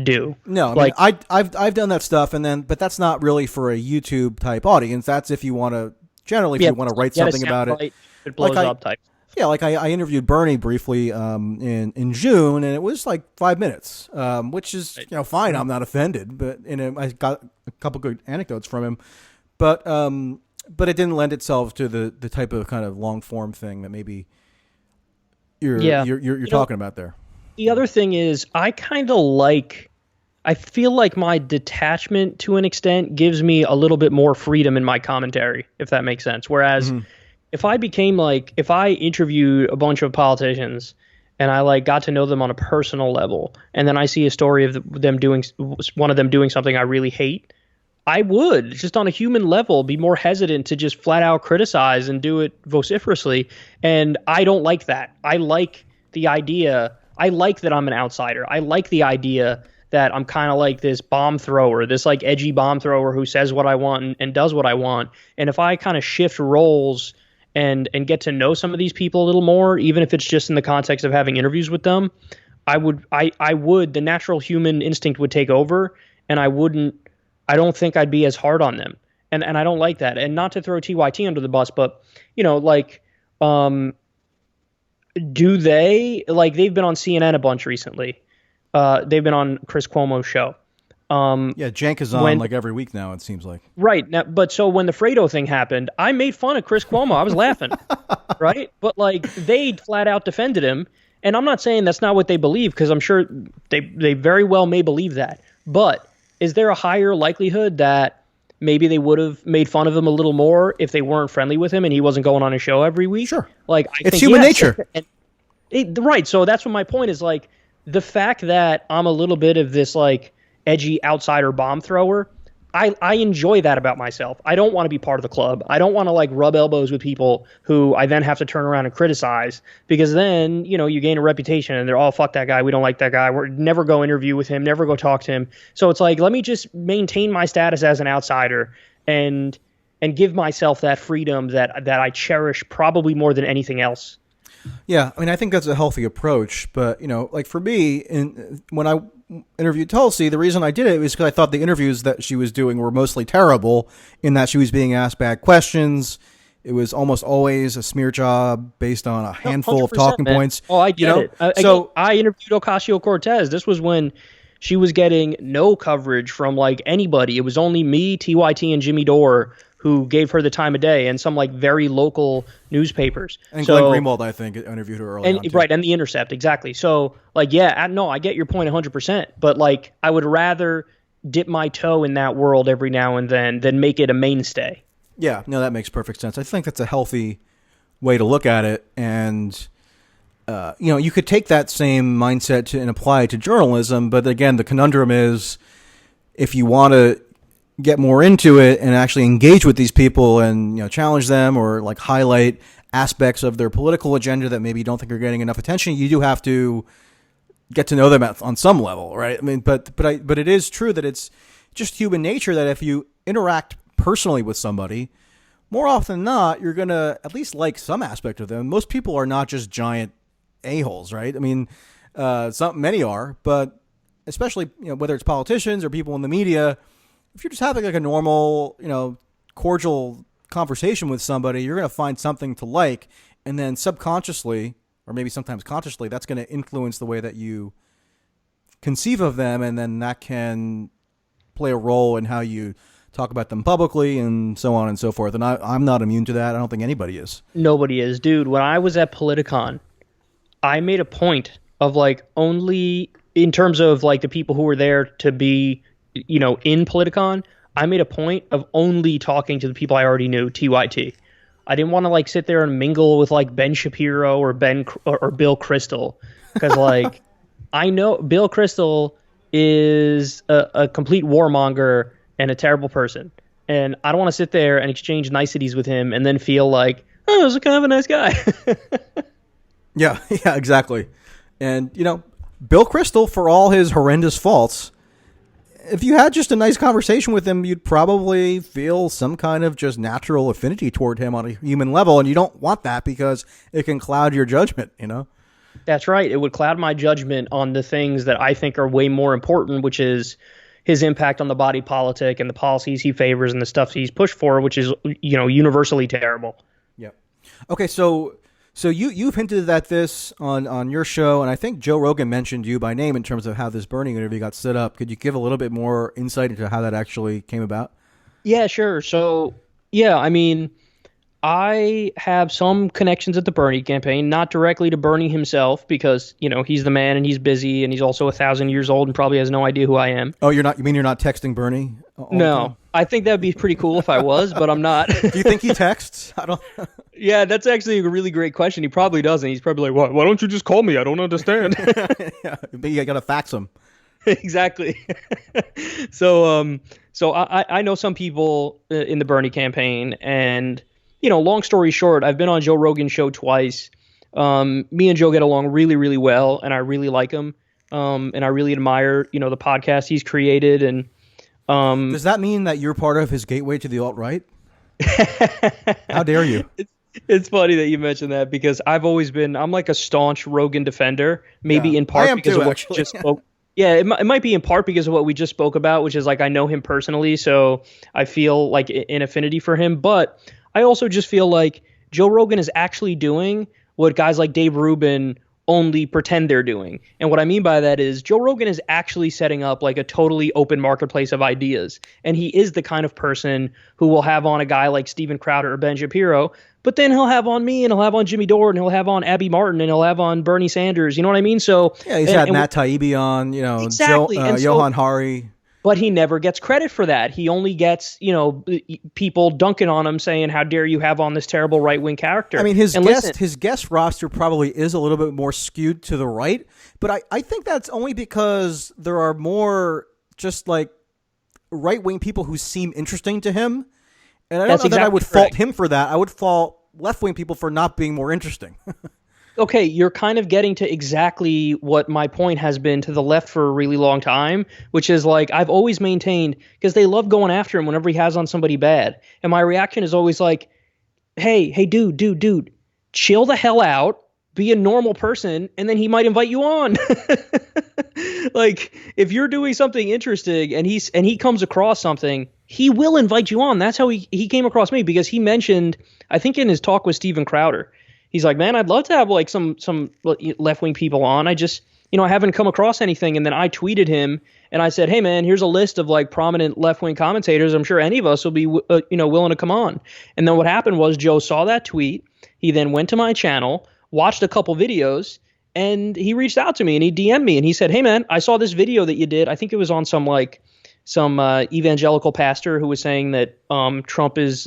Speaker 2: do.
Speaker 1: No, I've done that stuff, but that's not really for a YouTube type audience. That's if you want to you want to write something about it.
Speaker 2: It blows up type.
Speaker 1: Yeah, like I interviewed Bernie briefly in June, and it was like 5 minutes, which is fine. I'm not offended, but I got a couple good anecdotes from him, but it didn't lend itself to the type of kind of long form thing that maybe you're talking about there.
Speaker 2: The other thing is I feel like my detachment to an extent gives me a little bit more freedom in my commentary, if that makes sense. Whereas if I interviewed a bunch of politicians and I got to know them on a personal level, and then I see a story of one of them doing something I really hate, I would just on a human level be more hesitant to just flat out criticize and do it vociferously. And I don't like that. I like the idea. I like that I'm an outsider. I like the idea that I'm kind of like this bomb thrower, this edgy bomb thrower who says what I want and does what I want. And if I kind of shift roles and get to know some of these people a little more, even if it's just in the context of having interviews with them, the natural human instinct would take over, and I don't think I'd be as hard on them. And I don't like that. And not to throw TYT under the bus, but do they, they've been on CNN a bunch recently. They've been on Chris Cuomo's show.
Speaker 1: Cenk is on every week now, it seems like.
Speaker 2: Right. Now, but so when the Fredo thing happened, I made fun of Chris Cuomo. I was laughing. Right? But they flat out defended him. And I'm not saying that's not what they believe, because I'm sure they very well may believe that. But is there a higher likelihood that maybe they would have made fun of him a little more if they weren't friendly with him and he wasn't going on his show every week?
Speaker 1: Sure.
Speaker 2: It's
Speaker 1: human nature.
Speaker 2: Right. So that's what my point is. The fact that I'm a little bit of this edgy outsider bomb thrower, I enjoy that about myself. I don't want to be part of the club. I don't want to rub elbows with people who I then have to turn around and criticize, because then, you gain a reputation and they're all, fuck that guy. We don't like that guy. We're never go interview with him, never go talk to him. So it's let me just maintain my status as an outsider and give myself that freedom that I cherish probably more than anything else.
Speaker 1: Yeah, I think that's a healthy approach. But, for me, when I interviewed Tulsi, the reason I did it was because I thought the interviews that she was doing were mostly terrible, in that she was being asked bad questions it was almost always a smear job based on a handful of
Speaker 2: 100%,
Speaker 1: talking
Speaker 2: man.
Speaker 1: points.
Speaker 2: Oh, I get it.
Speaker 1: So
Speaker 2: I interviewed Ocasio-Cortez. This was when she was getting no coverage from like anybody. It was only me, TYT, and Jimmy Dore who gave her the time of day, and some like very local newspapers.
Speaker 1: and Glenn Greenwald, I think, interviewed her early on too.
Speaker 2: Right, and The Intercept, exactly. So like, yeah, no, I get your point 100%. But like, I would rather dip my toe in that world every now and then than make it a mainstay.
Speaker 1: Yeah, no, that makes perfect sense. I think that's a healthy way to look at it, and you could take that same mindset and apply it to journalism. But again, the conundrum is, if you want to get more into it and actually engage with these people and challenge them or like highlight aspects of their political agenda that maybe you don't think are getting enough attention, you do have to get to know them on some level, right? I mean, but it is true that it's just human nature that if you interact personally with somebody, more often than not, you're gonna at least like some aspect of them. Most people are not just giant a-holes, right? I mean, many are, but especially whether it's politicians or people in the media, if you're just having like a normal, cordial conversation with somebody, you're going to find something to like, and then subconsciously, or maybe sometimes consciously, that's going to influence the way that you conceive of them, and then that can play a role in how you talk about them publicly and so on and so forth. And I'm not immune to that. I don't think anybody is.
Speaker 2: Nobody is. Dude, when I was at Politicon, I made a point of like only in terms of like the people who were there to be in Politicon, I made a point of only talking to the people I already knew, TYT. I didn't want to like sit there and mingle with like Ben Shapiro or Bill Kristol, because like I know Bill Kristol is a complete warmonger and a terrible person, and I don't want to sit there and exchange niceties with him and then feel like, oh, this is kind of a nice guy.
Speaker 1: Yeah, exactly. And Bill Kristol, for all his horrendous faults, if you had just a nice conversation with him, you'd probably feel some kind of just natural affinity toward him on a human level. And you don't want that because it can cloud your judgment,
Speaker 2: That's right. It would cloud my judgment on the things that I think are way more important, which is his impact on the body politic and the policies he favors and the stuff he's pushed for, which is, universally terrible.
Speaker 1: Yep. Okay. So you've hinted at this on your show, and I think Joe Rogan mentioned you by name in terms of how this Bernie interview got set up. Could you give a little bit more insight into how that actually came about?
Speaker 2: Yeah, sure. So, yeah, I mean, I have some connections at the Bernie campaign, not directly to Bernie himself, because, he's the man and he's busy and he's also 1,000 years old and probably has no idea who I am.
Speaker 1: Oh, you mean you're not texting Bernie?
Speaker 2: No, I think that'd be pretty cool if I was, but I'm not.
Speaker 1: Do you think he texts? I don't.
Speaker 2: Yeah, that's actually a really great question. He probably doesn't. He's probably like, why don't you just call me? I don't understand.
Speaker 1: Yeah, you got to fax him.
Speaker 2: Exactly. So I know some people in the Bernie campaign, and long story short, I've been on Joe Rogan's show twice. Me and Joe get along really, really well, and I really like him. And I really admire, the podcast he's created. And
Speaker 1: does that mean that you're part of his gateway to the alt-right? How dare you?
Speaker 2: It's funny that you mentioned that, because I'm like a staunch Rogan defender, maybe in part because of what we just spoke. Yeah, it might be in part because of what we just spoke about, which is like I know him personally, so I feel like an affinity for him. But I also just feel like Joe Rogan is actually doing what guys like Dave Rubin only pretend they're doing. And what I mean by that is Joe Rogan is actually setting up like a totally open marketplace of ideas. And he is the kind of person who will have on a guy like Steven Crowder or Ben Shapiro, but then he'll have on me and he'll have on Jimmy Dore and he'll have on Abby Martin and he'll have on Bernie Sanders. You know what I mean? So
Speaker 1: yeah, he's had Matt Taibbi on,
Speaker 2: exactly.
Speaker 1: Johan Hari.
Speaker 2: But he never gets credit for that. He only gets, people dunking on him saying, how dare you have on this terrible right-wing character.
Speaker 1: I mean, his guest roster probably is a little bit more skewed to the right, but I think that's only because there are more just like right-wing people who seem interesting to him. And I don't know that I would fault him for that. I would fault left-wing people for not being more interesting.
Speaker 2: Okay, you're kind of getting to exactly what my point has been to the left for a really long time, which is like I've always maintained, because they love going after him whenever he has on somebody bad. And my reaction is always like, hey, dude, chill the hell out. be a normal person, and then he might invite you on. Like, if you're doing something interesting and he comes across something, he will invite you on. That's how he came across me, because he mentioned, I think in his talk with Steven Crowder, he's like, man, I'd love to have like some left-wing people on. I just, I haven't come across anything. And then I tweeted him and I said, hey man, here's a list of like prominent left-wing commentators. I'm sure any of us will be, willing to come on. And then what happened was Joe saw that tweet. He then went to my channel, watched a couple videos, and he reached out to me and he DM'd me and he said, hey man, I saw this video that you did. I think it was on some evangelical pastor who was saying that Trump is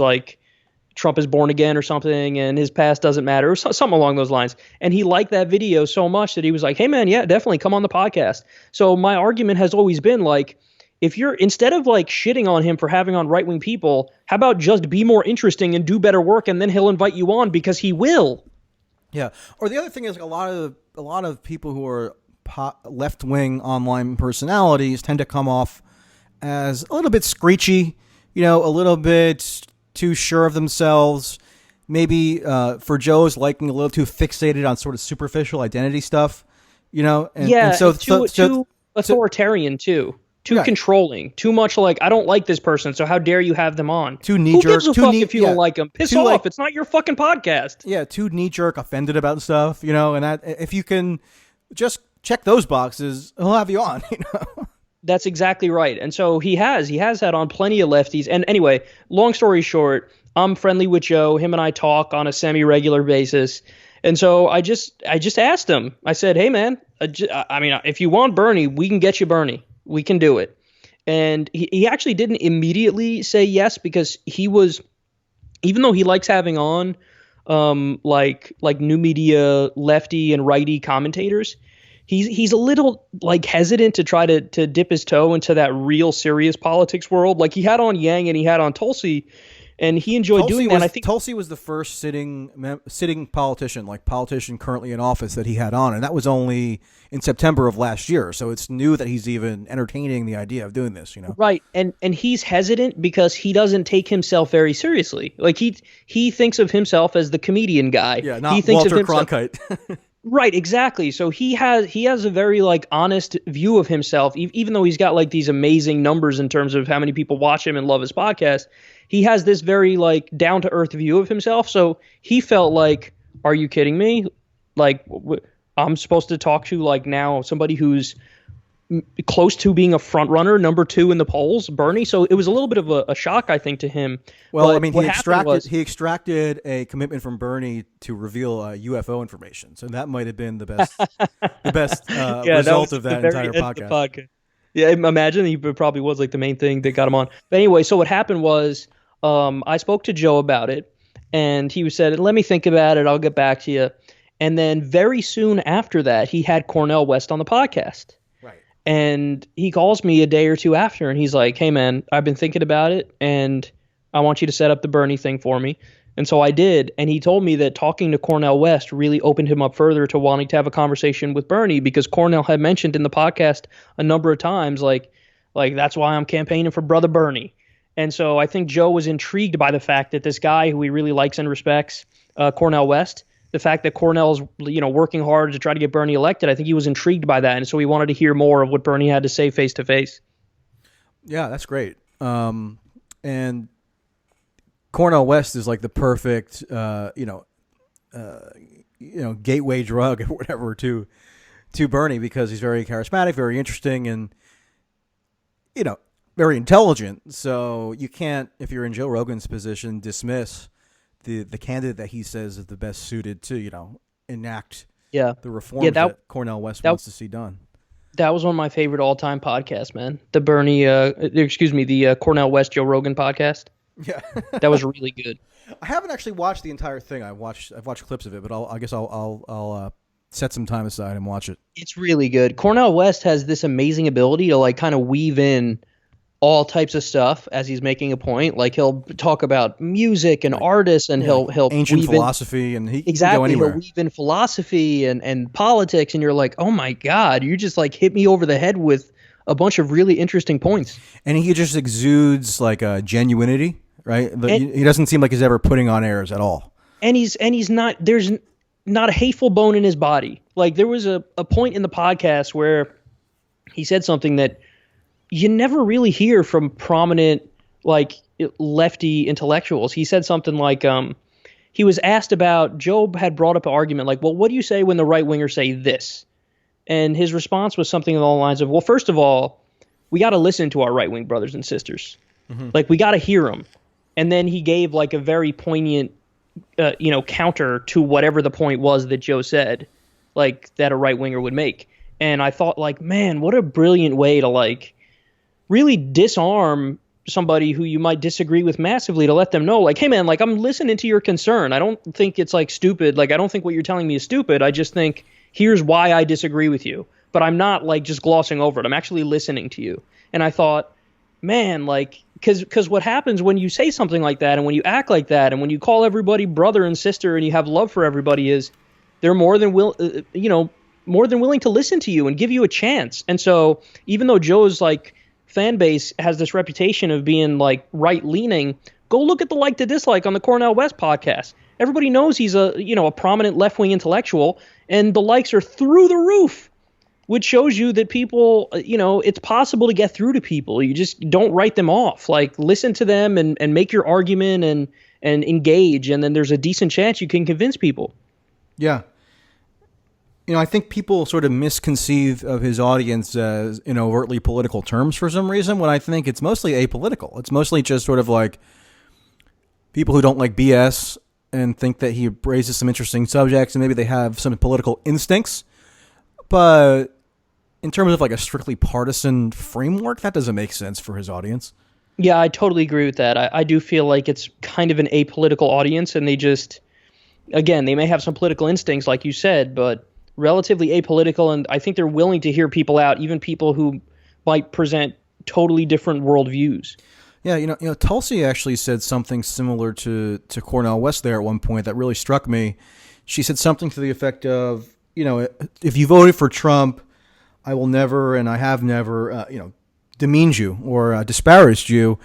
Speaker 2: born again or something and his past doesn't matter, or something along those lines. And he liked that video so much that he was like, hey man, yeah, definitely come on the podcast. So my argument has always been like, if you're, instead of like shitting on him for having on right-wing people, how about just be more interesting and do better work, and then he'll invite you on, because he will.
Speaker 1: Yeah. Or the other thing is, like, a lot of people who are left-wing online personalities tend to come off as a little bit screechy, a little bit too sure of themselves. Maybe for Joe's liking, a little too fixated on sort of superficial identity stuff, And so
Speaker 2: too authoritarian too. Too controlling, too much like, I don't like this person, so how dare you have them on?
Speaker 1: Too knee-jerk.
Speaker 2: Who gives a fuck if you don't like them? Piss off. It's not your fucking podcast.
Speaker 1: Yeah, too knee-jerk, offended about stuff, and that if you can just check those boxes, he'll have you on,
Speaker 2: That's exactly right. And so he has had on plenty of lefties. And anyway, long story short, I'm friendly with Joe. Him and I talk on a semi-regular basis. And so I just asked him. I said, hey man, if you want Bernie, we can get you Bernie. We can do it. And he actually didn't immediately say yes, because he was, even though he likes having on like new media lefty and righty commentators, he's a little like hesitant to try to dip his toe into that real serious politics world. Like, he had on Yang and he had on Tulsi, and he enjoyed doing that. I think
Speaker 1: Tulsi was the first sitting politician currently in office that he had on, and that was only in September of last year. So it's new that he's even entertaining the idea of doing this,
Speaker 2: Right, and he's hesitant because he doesn't take himself very seriously. Like, he thinks of himself as the comedian guy.
Speaker 1: Yeah, not
Speaker 2: he thinks
Speaker 1: Walter
Speaker 2: of himself,
Speaker 1: Cronkite.
Speaker 2: Right, exactly. So he has a very like honest view of himself, even though he's got like these amazing numbers in terms of how many people watch him and love his podcast. He has this very like down to earth view of himself. So he felt like, are you kidding me? Like, I'm supposed to talk to like now somebody who's close to being a front runner, number 2 in the polls, Bernie. So it was a little bit of a shock, I think, to him.
Speaker 1: Well, but I mean, he extracted a commitment from Bernie to reveal UFO information. So that might have been the best result of that entire podcast.
Speaker 2: Yeah, imagine he probably was like the main thing that got him on. But anyway, so what happened was I spoke to Joe about it, and he said, let me think about it. I'll get back to you. And then very soon after that, he had Cornel West on the podcast. And he calls me a day or two after, and he's like, hey, man, I've been thinking about it, and I want you to set up the Bernie thing for me. And so I did. And he told me that talking to Cornel West really opened him up further to wanting to have a conversation with Bernie, because Cornel had mentioned in the podcast a number of times, like that's why I'm campaigning for Brother Bernie. And so I think Joe was intrigued by the fact that this guy who he really likes and respects, Cornel West, the fact that Cornell's, working hard to try to get Bernie elected, I think he was intrigued by that. And so he wanted to hear more of what Bernie had to say face to face.
Speaker 1: Yeah, that's great. And Cornel West is like the perfect, gateway drug or whatever to Bernie, because he's very charismatic, very interesting, and, very intelligent. So you can't, if you're in Joe Rogan's position, dismiss the candidate that he says is the best suited to, enact the reforms that Cornel West wants to see done.
Speaker 2: That was one of my favorite all-time podcasts, man. The Cornel West Joe Rogan podcast.
Speaker 1: Yeah.
Speaker 2: That was really good.
Speaker 1: I haven't actually watched the entire thing. I've watched clips of it, but I guess I'll set some time aside and watch it.
Speaker 2: It's really good. Cornel West has this amazing ability to like kind of weave in all types of stuff as he's making a point. Like, he'll talk about music and artists, and he'll
Speaker 1: ancient philosophy, and he can go
Speaker 2: he'll
Speaker 1: anywhere.
Speaker 2: weave in philosophy and politics, and you're like, oh my God, you just like hit me over the head with a bunch of really interesting points.
Speaker 1: And he just exudes like a genuinity, right? He doesn't seem like he's ever putting on airs at all.
Speaker 2: And he's not. not a hateful bone in his body. Like there was a point in the podcast where he said something that you never really hear from prominent like lefty intellectuals. He said something like he was asked about, Job had brought up an argument like, well, what do you say when the right wingers say this? And his response was something along the lines of, well, first of all, we got to listen to our right wing brothers and sisters. Like we got to hear them. And then he gave like a very poignant, counter to whatever the point was that Joe said, like that a right winger would make. And I thought like, man, what a brilliant way to like really disarm somebody who you might disagree with massively, to let them know like, hey man, like I'm listening to your concern. I don't think it's like stupid. Like I don't think what you're telling me is stupid. I just think here's why I disagree with you. But I'm not like just glossing over it. I'm actually listening to you. And I thought, man, like, because what happens when you say something like that and when you act like that and when you call everybody brother and sister and you have love for everybody is they're more than willing to listen to you and give you a chance. And so even though Joe's like fan base has this reputation of being like right leaning, go look at the like to dislike on the Cornel West podcast. Everybody knows he's a prominent left wing intellectual, and the likes are through the roof, which shows you that people, it's possible to get through to people. You just don't write them off. Like listen to them and make your argument and engage, and then there's a decent chance you can convince people.
Speaker 1: Yeah. I think people sort of misconceive of his audience as in overtly political terms for some reason, when I think it's mostly apolitical. It's mostly just sort of like people who don't like BS and think that he raises some interesting subjects and maybe they have some political instincts. But in terms of like a strictly partisan framework, that doesn't make sense for his audience.
Speaker 2: Yeah, I totally agree with that. I do feel like it's kind of an apolitical audience, and they just, again, they may have some political instincts, like you said, but relatively apolitical, and I think they're willing to hear people out, even people who might present totally different worldviews.
Speaker 1: Yeah, Tulsi actually said something similar to Cornel West there at one point that really struck me. She said something to the effect of, if you voted for Trump, I will never, and I have never, demeaned you or disparaged you.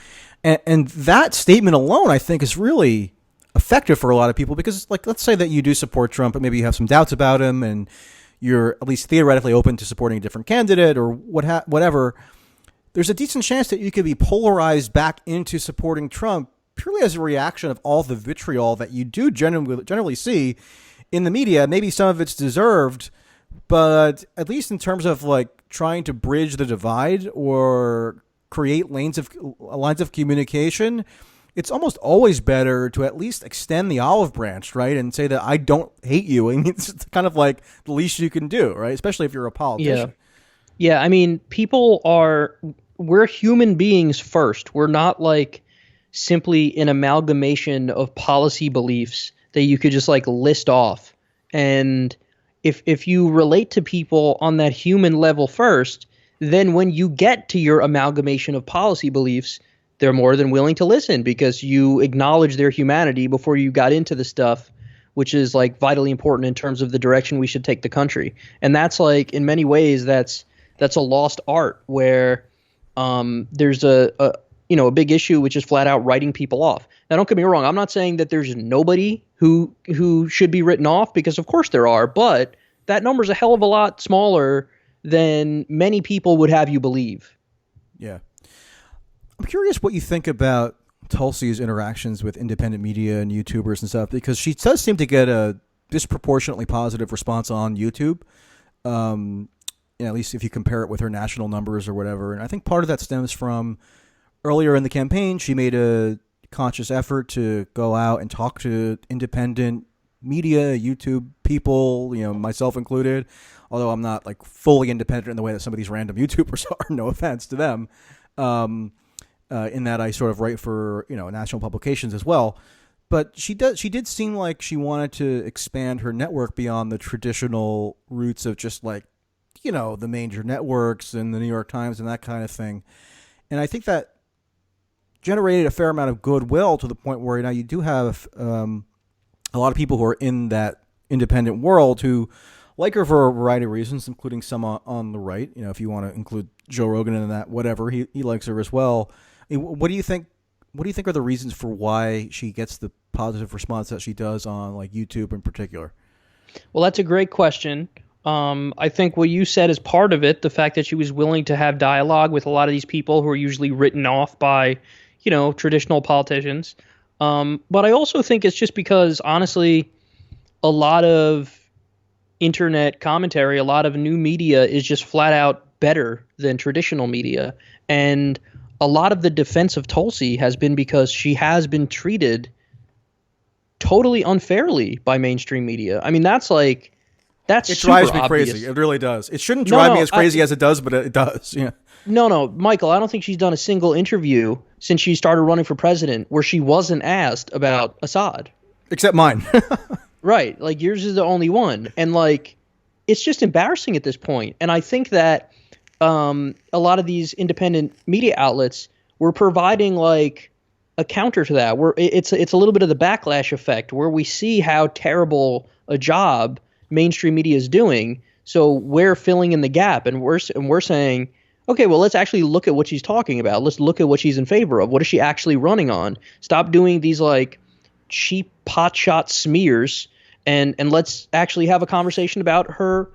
Speaker 1: And that statement alone, I think, is really effective for a lot of people because, like, let's say that you do support Trump, but maybe you have some doubts about him and you're at least theoretically open to supporting a different candidate or whatever. There's a decent chance that you could be polarized back into supporting Trump purely as a reaction of all the vitriol that you do generally see in the media. Maybe some of it's deserved, but at least in terms of like trying to bridge the divide or create lines of communication, it's almost always better to at least extend the olive branch, right? And say that I don't hate you. I mean, it's kind of like the least you can do, right? Especially if you're a politician.
Speaker 2: Yeah. I mean, we're human beings first. We're not like simply an amalgamation of policy beliefs that you could just like list off. And if you relate to people on that human level first, then when you get to your amalgamation of policy beliefs, they're more than willing to listen because you acknowledge their humanity before you got into the stuff, which is like vitally important in terms of the direction we should take the country. And that's like, in many ways, that's a lost art where there's a big issue, which is flat out writing people off. Now, don't get me wrong. I'm not saying that there's nobody who should be written off, because of course there are, but that number's a hell of a lot smaller than many people would have you believe.
Speaker 1: Yeah. I'm curious what you think about Tulsi's interactions with independent media and YouTubers and stuff, because she does seem to get a disproportionately positive response on YouTube. At least if you compare it with her national numbers or whatever. And I think part of that stems from earlier in the campaign, she made a conscious effort to go out and talk to independent media, YouTube people, myself included, although I'm not like fully independent in the way that some of these random YouTubers are, no offense to them, in that I sort of write for, national publications as well. But she did seem like she wanted to expand her network beyond the traditional roots of just like, the major networks and the New York Times and that kind of thing. And I think that generated a fair amount of goodwill to the point where now you do have a lot of people who are in that independent world who like her for a variety of reasons, including some on the right. If you want to include Joe Rogan in that, whatever, he likes her as well. I mean, what do you think? What do you think are the reasons for why she gets the positive response that she does on like YouTube in particular?
Speaker 2: Well, that's a great question. I think what you said is part of it, the fact that she was willing to have dialogue with a lot of these people who are usually written off by, traditional politicians. But I also think it's just because, honestly, a lot of internet commentary, a lot of new media is just flat out better than traditional media. And a lot of the defense of Tulsi has been because she has been treated totally unfairly by mainstream media. I mean, that's
Speaker 1: It drives me crazy. It really does. It shouldn't drive me as crazy as it does, but it does. Yeah.
Speaker 2: No, Michael, I don't think she's done a single interview since she started running for president where she wasn't asked about Assad.
Speaker 1: Except mine.
Speaker 2: Right. Like, yours is the only one. And, like, it's just embarrassing at this point. And I think that a lot of these independent media outlets were providing, like, a counter to that, where it's a little bit of the backlash effect, where we see how terrible a job mainstream media is doing. So we're filling in the gap, and we're saying, okay, well, let's actually look at what she's talking about. Let's look at what she's in favor of. What is she actually running on? Stop doing these, like, cheap potshot smears, and let's actually have a conversation about her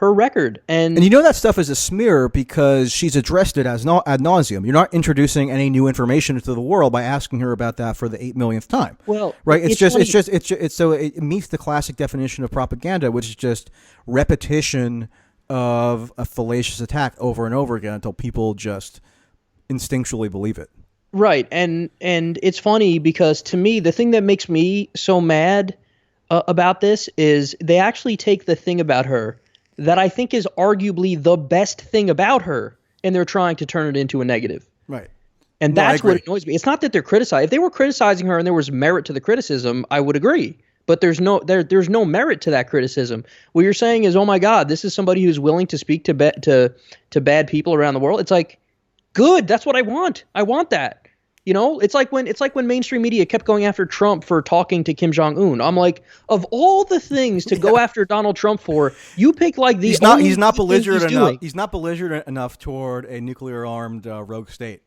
Speaker 2: record. And
Speaker 1: that stuff is a smear because she's addressed it ad nauseum. You're not introducing any new information to the world by asking her about that for the 8 millionth time.
Speaker 2: Well,
Speaker 1: right? So it meets the classic definition of propaganda, which is just repetition of a fallacious attack over and over again until people just instinctually believe it.
Speaker 2: Right. And it's funny because, to me, the thing that makes me so mad about this is they actually take the thing about her that I think is arguably the best thing about her, and they're trying to turn it into a negative.
Speaker 1: Right.
Speaker 2: And that's what annoys me. It's not that they're criticizing. If they were criticizing her and there was merit to the criticism, I would agree. But there's no merit to that criticism. What you're saying is, oh my God, this is somebody who's willing to speak to bad people around the world. It's like, good. That's what I want. I want that. It's like when mainstream media kept going after Trump for talking to Kim Jong-un. I'm like, of all the things to go after Donald Trump for, you pick like the
Speaker 1: he's not belligerent enough. He's not belligerent enough toward a nuclear armed rogue state.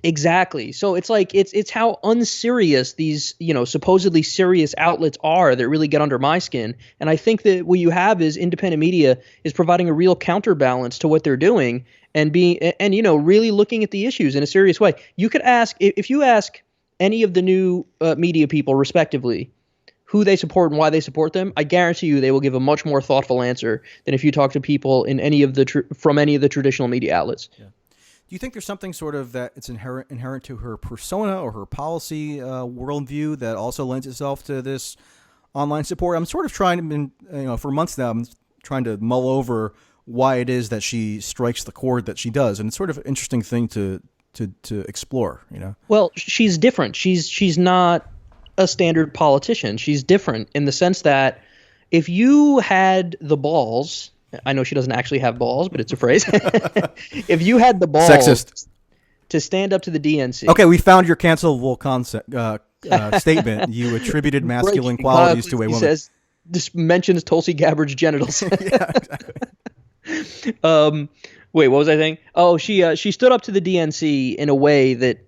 Speaker 2: Exactly. So it's like it's how unserious these supposedly serious outlets are that really get under my skin. And I think that what you have is independent media is providing a real counterbalance to what they're doing and really looking at the issues in a serious way. You could ask, if you ask any of the new media people respectively who they support and why they support them, I guarantee you they will give a much more thoughtful answer than if you talk to people in any of the traditional media outlets.
Speaker 1: Yeah. Do you think there's something sort of that it's inherent to her persona or her policy worldview that also lends itself to this online support? I'm sort of trying to, for months now, I'm trying to mull over why it is that she strikes the chord that she does, and it's sort of an interesting thing to explore.
Speaker 2: Well, she's different. She's not a standard politician. She's different in the sense that if you had the balls. I know she doesn't actually have balls, but it's a phrase. If you had the balls
Speaker 1: Sexist.
Speaker 2: To stand up to the DNC.
Speaker 1: Okay, we found your cancelable statement. You attributed masculine qualities to a woman. He
Speaker 2: says, just mentions Tulsi Gabbard's genitals.
Speaker 1: Yeah, exactly.
Speaker 2: Wait, what was I saying? Oh, she stood up to the DNC in a way that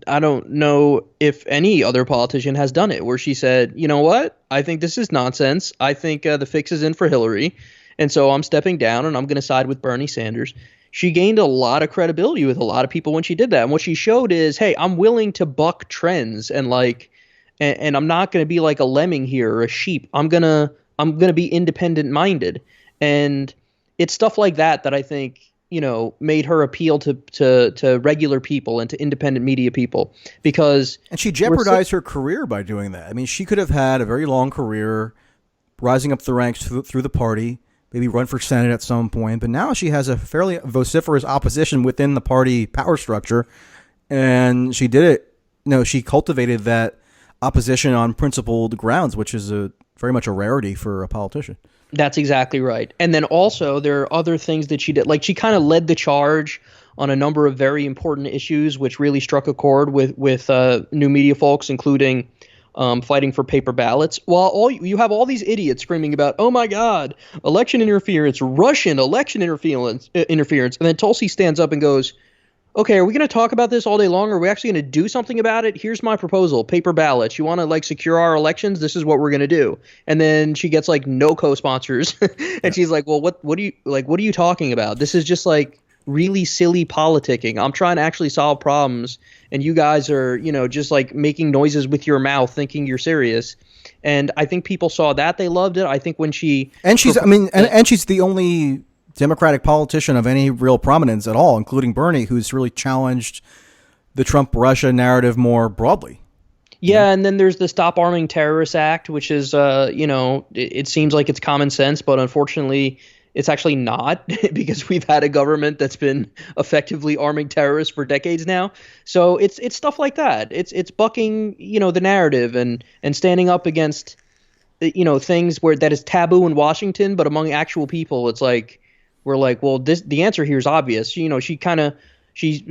Speaker 2: I don't know if any other politician has done it, where she said, you know what? I think this is nonsense. I think the fix is in for Hillary. And so I'm stepping down and I'm going to side with Bernie Sanders. She gained a lot of credibility with a lot of people when she did that. And what she showed is, hey, I'm willing to buck trends and I'm not going to be like a lemming here or a sheep. I'm going to be independent minded. And it's stuff like that I think, made her appeal to regular people and to independent media people, because.
Speaker 1: And she jeopardized her career by doing that. I mean, she could have had a very long career rising up the ranks through the party, maybe run for Senate at some point, but now she has a fairly vociferous opposition within the party power structure, and she did it. She cultivated that opposition on principled grounds, which is very much a rarity for a politician.
Speaker 2: That's exactly right. And then also there are other things that she did. Like, she kind of led the charge on a number of very important issues, which really struck a chord with new media folks, including fighting for paper ballots, while you have all these idiots screaming about, oh my God, election interference, Russian election interference. And then Tulsi stands up and goes, okay, are we going to talk about this all day long? Or are we actually going to do something about it? Here's my proposal: paper ballots. You want to like secure our elections? This is what we're going to do. And then she gets like no co-sponsors, and she's like, "Well, what do you like? What are you talking about? This is just like really silly politicking. I'm trying to actually solve problems, and you guys are, just like making noises with your mouth, thinking you're serious." And I think people saw that, they loved it. I think when she
Speaker 1: And she's, I mean, and she's the only Democratic politician of any real prominence at all, including Bernie, who's really challenged the Trump-Russia narrative more broadly.
Speaker 2: Yeah, and then there's the Stop Arming Terrorists Act, which is, it seems like it's common sense, but unfortunately, it's actually not because we've had a government that's been effectively arming terrorists for decades now. So it's stuff like that. It's bucking, the narrative and standing up against, things where that is taboo in Washington, but among actual people, it's like we're like, well, the answer here is obvious. She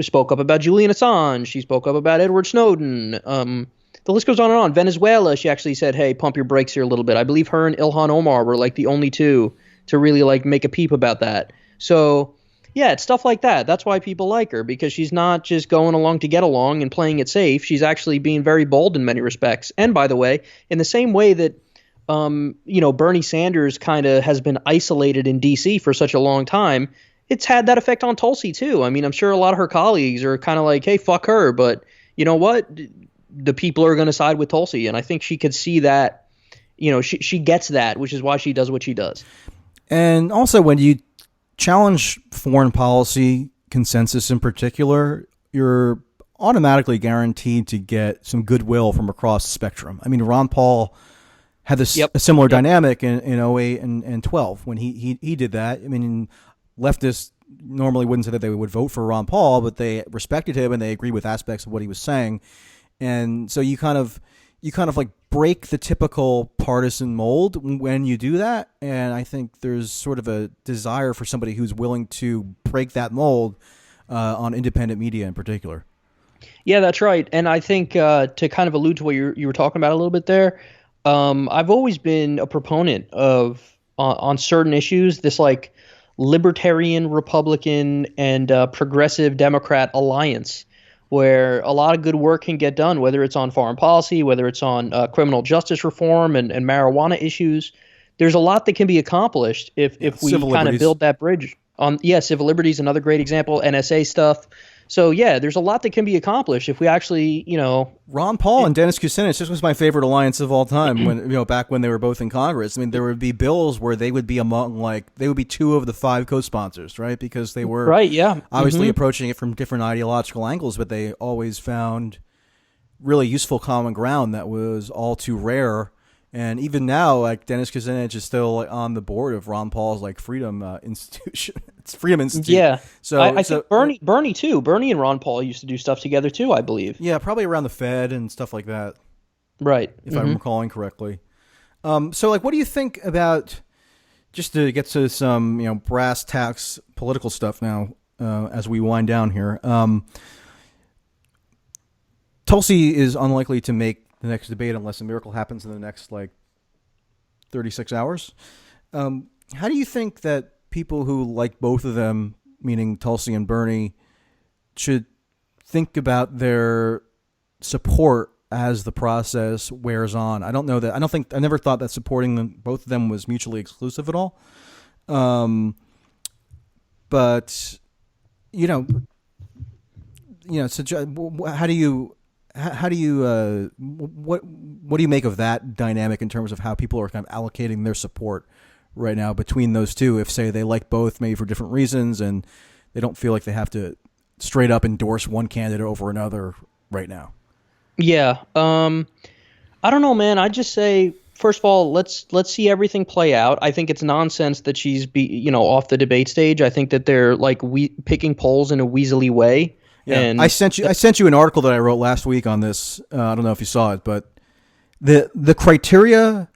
Speaker 2: spoke up about Julian Assange. She spoke up about Edward Snowden. The list goes on and on. Venezuela, she actually said, hey, pump your brakes here a little bit. I believe her and Ilhan Omar were like the only two to really like make a peep about that. So yeah, it's stuff like that. That's why people like her, because she's not just going along to get along and playing it safe. She's actually being very bold in many respects. And by the way, in the same way that Bernie Sanders kind of has been isolated in D.C. for such a long time, it's had that effect on Tulsi too. I mean, I'm sure a lot of her colleagues are kind of like, hey, fuck her. But you know what? The people are going to side with Tulsi. And I think she could see that, she gets that, which is why she does what she does.
Speaker 1: And also, when you challenge foreign policy consensus in particular, you're automatically guaranteed to get some goodwill from across the spectrum. I mean, Ron Paul had this a similar dynamic in 08 and 12 when he did that. I mean, leftists normally wouldn't say that they would vote for Ron Paul, but they respected him and they agreed with aspects of what he was saying. And so you kind of like break the typical partisan mold when you do that. And I think there's sort of a desire for somebody who's willing to break that mold on independent media in particular.
Speaker 2: Yeah, that's right. And I think to kind of allude to what you were talking about a little bit there, I've always been a proponent of on certain issues, this like libertarian Republican and progressive Democrat alliance, where a lot of good work can get done, whether it's on foreign policy, whether it's on criminal justice reform and marijuana issues. There's a lot that can be accomplished if we kind of build that bridge. Civil liberties, another great example, NSA stuff. So, yeah, there's a lot that can be accomplished if we actually,
Speaker 1: Ron Paul and Dennis Kucinich, this was my favorite alliance of all time when, back when they were both in Congress. I mean, there would be bills where they would be they would be two of the five co-sponsors, right? Because they were obviously approaching it from different ideological angles, but they always found really useful common ground that was all too rare. And even now, like Dennis Kucinich is still on the board of Ron Paul's like Freedom Institution. It's Freedom Institute.
Speaker 2: Yeah. So I think Bernie too. Bernie and Ron Paul used to do stuff together too, I believe.
Speaker 1: Yeah, probably around the Fed and stuff like that.
Speaker 2: Right.
Speaker 1: If I'm recalling correctly. So like, what do you think about, just to get to some brass tacks political stuff now as we wind down here. Tulsi is unlikely to make the next debate unless a miracle happens in the next 36 hours. How do you think that people who like both of them, meaning Tulsi and Bernie, should think about their support as the process wears on? I never thought that supporting them, both of them, was mutually exclusive at all. But so how do you what do you make of that dynamic in terms of how people are kind of allocating their support right now between those two? If, say, they like both maybe for different reasons and they don't feel like they have to straight up endorse one candidate over another right now.
Speaker 2: Yeah. I don't know, man. I just say, first of all, let's see everything play out. I think it's nonsense that she's off the debate stage. I think that they're like picking polls in a weaselly way.
Speaker 1: Yeah,
Speaker 2: and
Speaker 1: I sent you an article that I wrote last week on this. I don't know if you saw it, but the criteria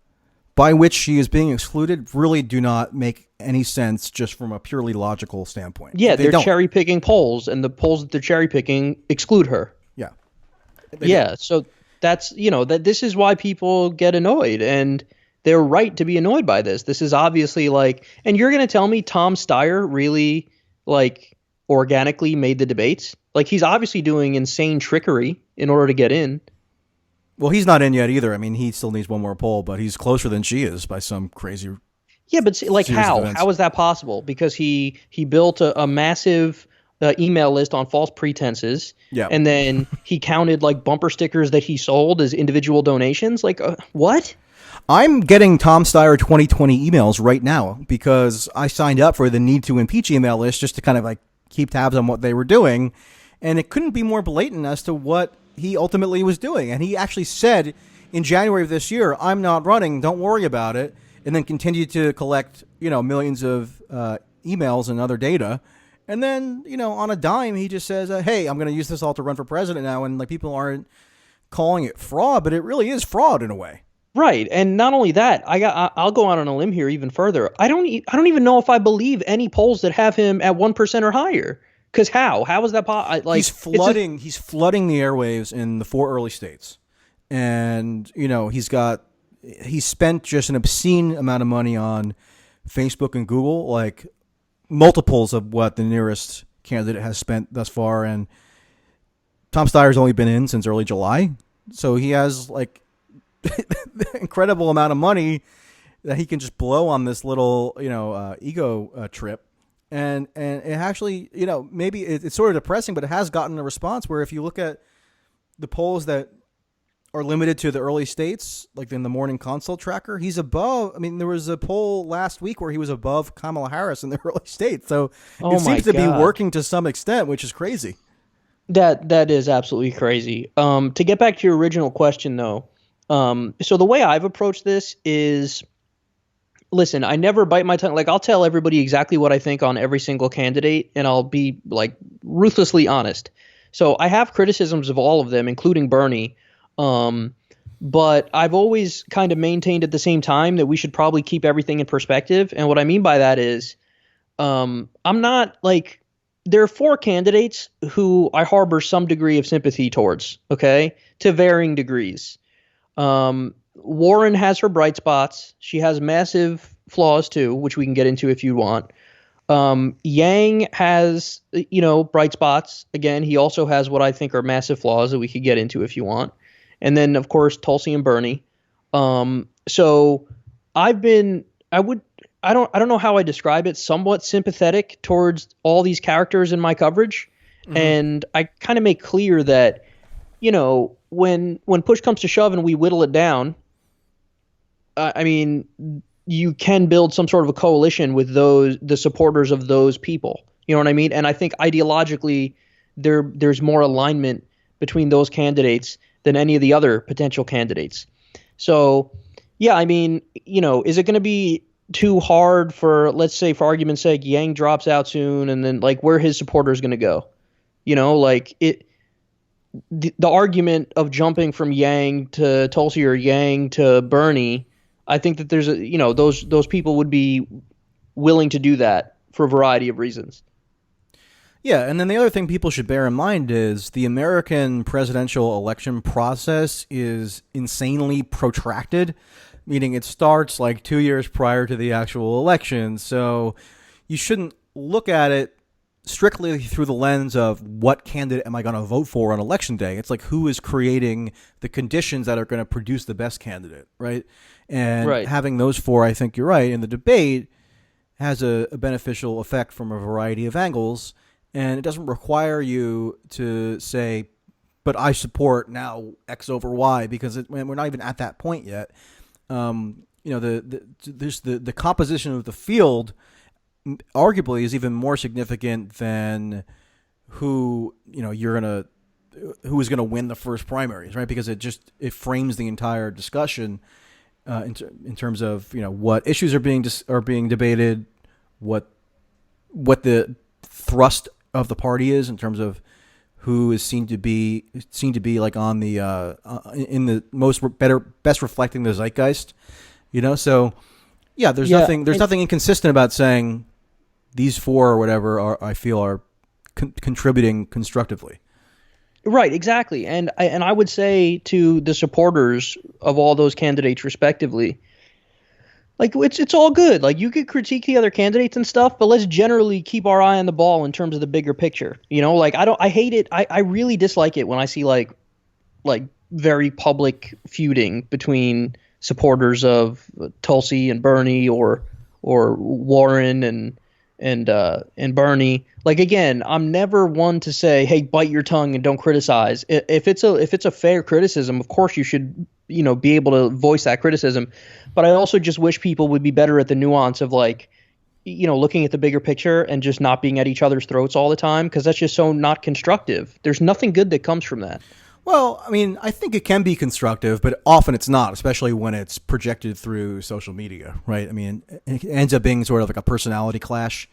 Speaker 1: by which she is being excluded really do not make any sense just from a purely logical standpoint.
Speaker 2: Yeah, they're cherry picking polls, and the polls that they're cherry picking exclude her.
Speaker 1: Yeah.
Speaker 2: So that's that this is why people get annoyed, and they're right to be annoyed by this. This is obviously and you're going to tell me Tom Steyer really organically made the debates? Like, he's obviously doing insane trickery in order to get in.
Speaker 1: Well, he's not in yet either. I mean, he still needs one more poll, but he's closer than she is by some crazy.
Speaker 2: Yeah, but like, how is that possible? Because he built a massive email list on false pretenses.
Speaker 1: Yeah.
Speaker 2: And then he counted like bumper stickers that he sold as individual donations. Like, what?
Speaker 1: I'm getting Tom Steyer 2020 emails right now because I signed up for the need to impeach email list just to kind of like keep tabs on what they were doing. And it couldn't be more blatant as to what he ultimately was doing. And he actually said in January of this year, I'm not running, don't worry about it. And then continued to collect, millions of emails and other data. And then, on a dime, he just says, hey, I'm going to use this all to run for president now. And like people aren't calling it fraud, but it really is fraud in a way.
Speaker 2: Right. And not only that, I'll go out on a limb here even further. I don't even know if I believe any polls that have him at 1% or higher. Because how is that possible? Like,
Speaker 1: he's flooding the airwaves in the 4 early states. And, he's spent just an obscene amount of money on Facebook and Google, like multiples of what the nearest candidate has spent thus far. And Tom Steyer's only been in since early July. So he has like incredible amount of money that he can just blow on this little, ego trip. And it actually, maybe it's sort of depressing, but it has gotten a response where if you look at the polls that are limited to the early states, like in the morning consult tracker, he's above. I mean, there was a poll last week where he was above Kamala Harris in the early states. So it seems to be working to some extent, which is crazy.
Speaker 2: That is absolutely crazy. To get back to your original question, though, so the way I've approached this is, listen, I never bite my tongue. Like, I'll tell everybody exactly what I think on every single candidate, and I'll be like ruthlessly honest. So I have criticisms of all of them, including Bernie. But I've always kind of maintained at the same time that we should probably keep everything in perspective. And what I mean by that is, I'm not like, there are 4 candidates who I harbor some degree of sympathy towards, okay, to varying degrees. Warren has her bright spots. She has massive flaws too, which we can get into if you want. Yang has, bright spots. Again, he also has what I think are massive flaws that we could get into if you want. And then, of course, Tulsi and Bernie. So I don't know how I describe it, somewhat sympathetic towards all these characters in my coverage. Mm-hmm. And I kind of make clear that, when push comes to shove and we whittle it down, I mean, you can build some sort of a coalition with the supporters of those people. You know what I mean? And I think ideologically there's more alignment between those candidates than any of the other potential candidates. So, yeah, I mean, is it going to be too hard for, let's say, for argument's sake, Yang drops out soon, and then like where his supporters going to go? The argument of jumping from Yang to Tulsi or Yang to Bernie, I think that there's those people would be willing to do that for a variety of reasons.
Speaker 1: Yeah, and then the other thing people should bear in mind is the American presidential election process is insanely protracted, meaning it starts like 2 years prior to the actual election. So you shouldn't look at it strictly through the lens of what candidate am I going to vote for on election day. It's like who is creating the conditions that are going to produce the best candidate, right? And having those 4, I think you're right, in the debate has a beneficial effect from a variety of angles. And it doesn't require you to say, but I support now X over Y, because we're not even at that point yet. The composition of the field arguably is even more significant than who is gonna win the first primaries, right? Because it frames the entire discussion in terms of what issues are being debated, what the thrust of the party is in terms of who is seen to be like on the in the best reflecting the zeitgeist, So yeah, there's nothing inconsistent about saying these 4 or whatever I feel are contributing constructively.
Speaker 2: Right, exactly, and I would say to the supporters of all those candidates respectively, Like it's all good. Like you could critique the other candidates and stuff, but let's generally keep our eye on the ball in terms of the bigger picture. Like I hate it. I really dislike it when I see like very public feuding between supporters of Tulsi and Bernie or Warren and Bernie. Like again, I'm never one to say, "Hey, bite your tongue and don't criticize." If it's a fair criticism, of course you should be able to voice that criticism. But I also just wish people would be better at the nuance of like looking at the bigger picture and just not being at each other's throats all the time, because that's just so not constructive. There's nothing good that comes from that.
Speaker 1: Well, I mean, I think it can be constructive, but often it's not, especially when it's projected through social media, right? I mean, it ends up being sort of like a personality clash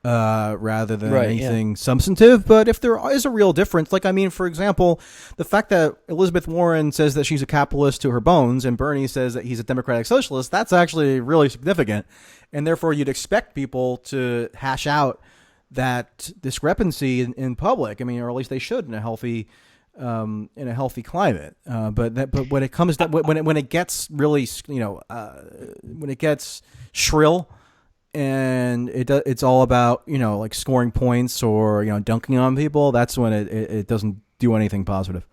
Speaker 1: rather than anything substantive. But if there is a real difference, like, I mean, for example, the fact that Elizabeth Warren says that she's a capitalist to her bones and Bernie says that he's a democratic socialist, that's actually really significant. And therefore, you'd expect people to hash out that discrepancy in public. I mean, or at least they should in a healthy climate. But when it comes to when it gets really when it gets shrill and it's all about like scoring points or dunking on people, that's when it doesn't do anything positive.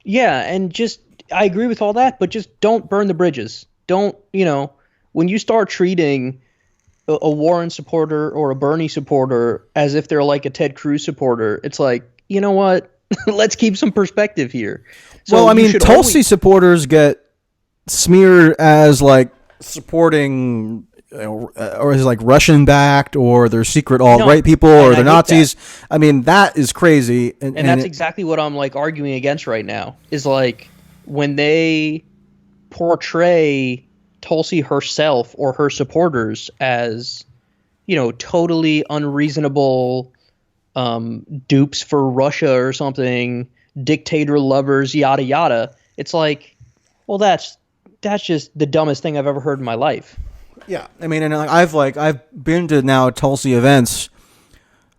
Speaker 2: Yeah, and just I agree with all that, but just don't burn the bridges. Don't when you start treating a Warren supporter or a Bernie supporter as if they're like a Ted Cruz supporter, it's like, you know what? Let's keep some perspective here. So
Speaker 1: well, I mean, Tulsi supporters get smeared as like supporting or as like Russian backed or they're secret alt-right people or they're Nazis. I mean, that is crazy.
Speaker 2: And that's exactly what I'm like arguing against right now is like when they portray Tulsi herself or her supporters as, totally unreasonable dupes for Russia or something, dictator lovers, yada yada. It's like, well, that's just the dumbest thing I've ever heard in my life.
Speaker 1: Yeah, I mean, and I've been to now Tulsi events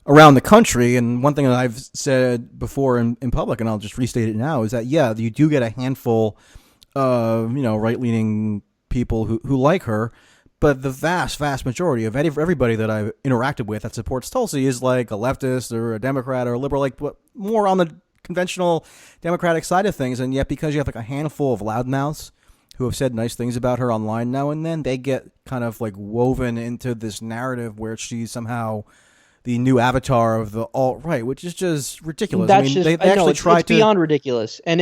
Speaker 1: around the country, and one thing that I've said before in public, and I'll just restate it now, is that you do get a handful of right leaning people who like her. But the vast majority of everybody that I've interacted with that supports Tulsi is like a leftist or a Democrat or a liberal, like more on the conventional Democratic side of things. And yet because you have like a handful of loudmouths who have said nice things about her online now and then, they get kind of like woven into this narrative where she's somehow the new avatar of the alt-right, which is just ridiculous.
Speaker 2: That's it's beyond ridiculous. And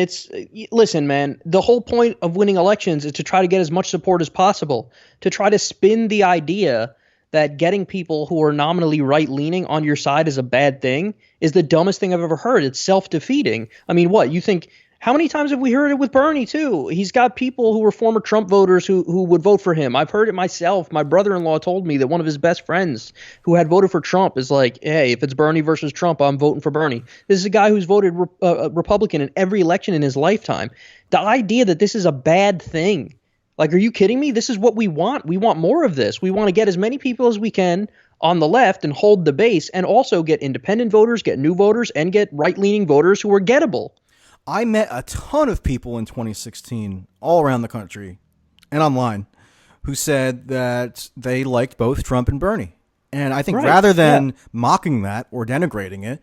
Speaker 2: listen, man, the whole point of winning elections is to try to get as much support as possible, to try to spin the idea that getting people who are nominally right-leaning on your side is a bad thing is the dumbest thing I've ever heard. It's self-defeating. I mean, what, you think... How many times have we heard it with Bernie, too? He's got people who were former Trump voters who would vote for him. I've heard it myself. My brother-in-law told me that one of his best friends who had voted for Trump is like, hey, if it's Bernie versus Trump, I'm voting for Bernie. This is a guy who's voted Republican in every election in his lifetime. The idea that this is a bad thing, like, are you kidding me? This is what we want. We want more of this. We want to get as many people as we can on the left and hold the base and also get independent voters, get new voters, and get right-leaning voters who are gettable.
Speaker 1: I met a ton of people in 2016 all around the country and online who said that they liked both Trump and Bernie. And I think rather than mocking that or denigrating it,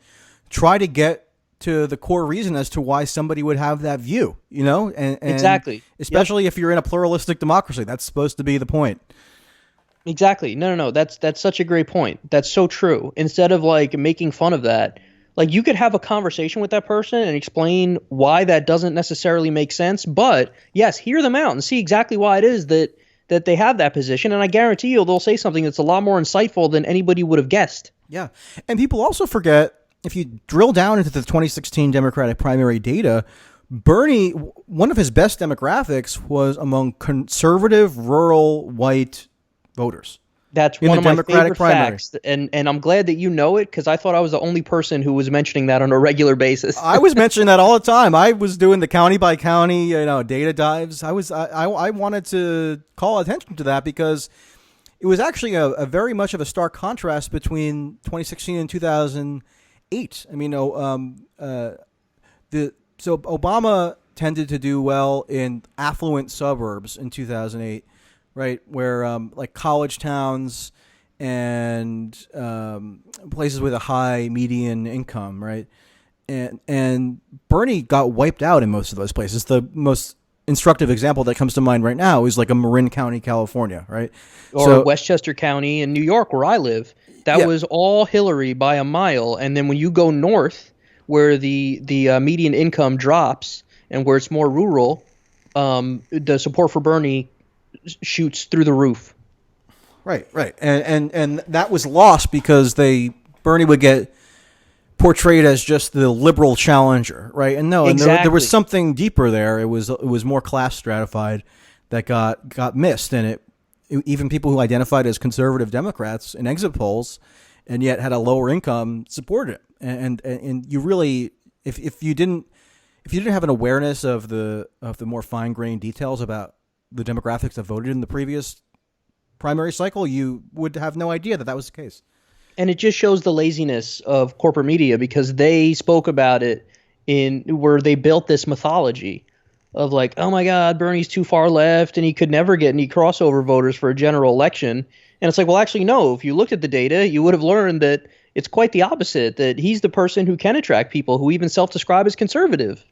Speaker 1: try to get to the core reason as to why somebody would have that view, and
Speaker 2: exactly.
Speaker 1: Especially if you're in a pluralistic democracy. That's supposed to be the point.
Speaker 2: Exactly. No. That's such a great point. That's so true. Instead of like making fun of that, like you could have a conversation with that person and explain why that doesn't necessarily make sense. But yes, hear them out and see exactly why it is that they have that position. And I guarantee you they'll say something that's a lot more insightful than anybody would have guessed.
Speaker 1: Yeah. And people also forget, if you drill down into the 2016 Democratic primary data, Bernie, one of his best demographics was among conservative, rural, white voters.
Speaker 2: That's one of my favorite facts, and I'm glad that you know it, because I thought I was the only person who was mentioning that on a regular basis.
Speaker 1: I was mentioning that all the time. I was doing the county by county, data dives. I wanted to call attention to that because it was actually a very much of a stark contrast between 2016 and 2008. I mean, so Obama tended to do well in affluent suburbs in 2008. right? Where like college towns and places with a high median income, right? And Bernie got wiped out in most of those places. The most instructive example that comes to mind right now is like a Marin County, California, right?
Speaker 2: Or Westchester County in New York, where I live. That
Speaker 1: Yeah.
Speaker 2: was all Hillary by a mile. And then when you go north, where the median income drops and where it's more rural, the support for Bernie shoots through the roof.
Speaker 1: Right. And that was lost because Bernie would get portrayed as just the liberal challenger, right? And no,
Speaker 2: Exactly.
Speaker 1: and there was something deeper there. It was more class stratified that got missed, and even people who identified as conservative Democrats in exit polls and yet had a lower income supported it. And you really, if you didn't have an awareness of the more fine grained details about the demographics that voted in the previous primary cycle, you would have no idea that was the case.
Speaker 2: And it just shows the laziness of corporate media, because they spoke about it in where they built this mythology of like, oh my God, Bernie's too far left and he could never get any crossover voters for a general election. And it's like, well, actually, no. If you looked at the data, you would have learned that it's quite the opposite, that he's the person who can attract people who even self-describe as conservative.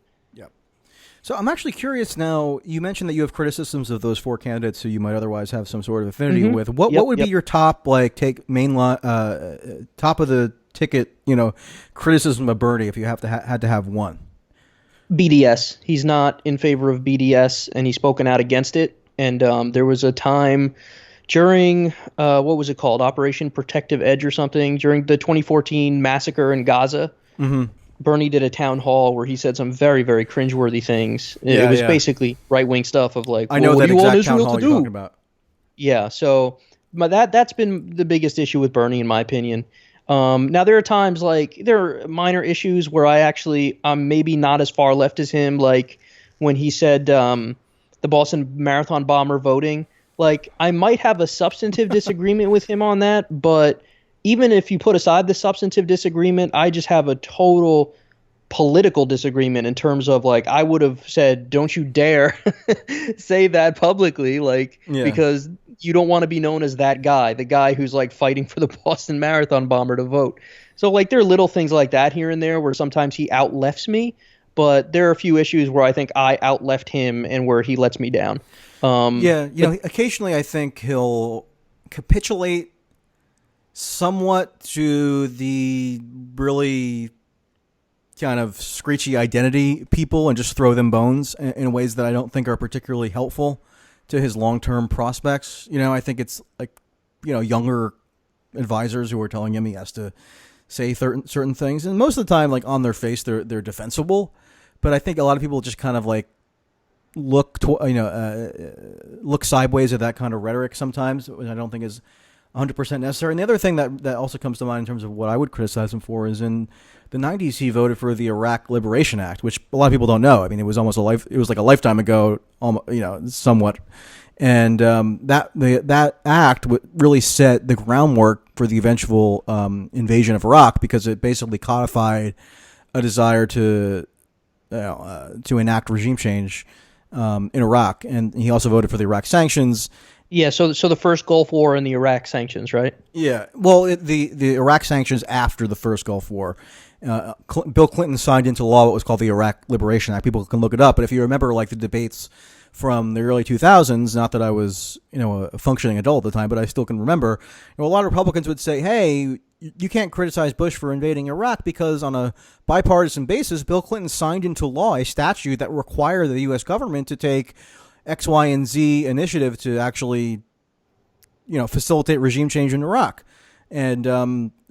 Speaker 1: So I'm actually curious now. You mentioned that you have criticisms of those four candidates who you might otherwise have some sort of affinity with. What would be your top top of the ticket, criticism of Bernie if you had to have one?
Speaker 2: BDS. He's not in favor of BDS, and he's spoken out against it. And there was a time during what was it called, Operation Protective Edge or something, during the 2014 massacre in Gaza. Mm-hmm. Bernie did a town hall where he said some very, very cringeworthy things. It was basically right-wing stuff of like,
Speaker 1: I know
Speaker 2: what
Speaker 1: that
Speaker 2: do you want
Speaker 1: exact town
Speaker 2: Israel
Speaker 1: hall
Speaker 2: to
Speaker 1: you're
Speaker 2: do?
Speaker 1: talking about.
Speaker 2: Yeah, so that's been the biggest issue with Bernie, in my opinion. Now, there are times like there are minor issues where I'm maybe not as far left as him, like when he said the Boston Marathon bomber voting. Like, I might have a substantive disagreement with him on that, but even if you put aside the substantive disagreement, I just have a total political disagreement in terms of like, I would have said, don't you dare say that publicly, because you don't want to be known as that guy, the guy who's like fighting for the Boston Marathon bomber to vote. So like there are little things like that here and there where sometimes he outlefts me, but there are a few issues where I think I outleft him and where he lets me down.
Speaker 1: Occasionally I think he'll capitulate somewhat to the really kind of screechy identity people and just throw them bones in ways that I don't think are particularly helpful to his long-term prospects. I think it's like, younger advisors who are telling him he has to say certain things. And most of the time, like on their face, they're defensible. But I think a lot of people just kind of like look sideways at that kind of rhetoric sometimes, which I don't think is 100% necessary. And the other thing that also comes to mind in terms of what I would criticize him for is in the 90s he voted for the Iraq Liberation Act, which a lot of people don't know. I mean, it was like a lifetime ago, somewhat. And that act really set the groundwork for the eventual invasion of Iraq, because it basically codified a desire to enact regime change in Iraq. And he also voted for the Iraq sanctions.
Speaker 2: Yeah, so the first Gulf War and the Iraq sanctions, right?
Speaker 1: Yeah, well, the Iraq sanctions after the first Gulf War. Bill Clinton signed into law what was called the Iraq Liberation Act. People can look it up, but if you remember, like the debates from the early 2000s, not that I was a functioning adult at the time, but I still can remember, a lot of Republicans would say, hey, you can't criticize Bush for invading Iraq because on a bipartisan basis, Bill Clinton signed into law a statute that required the U.S. government to take X, Y, and Z initiative to actually, facilitate regime change in Iraq. And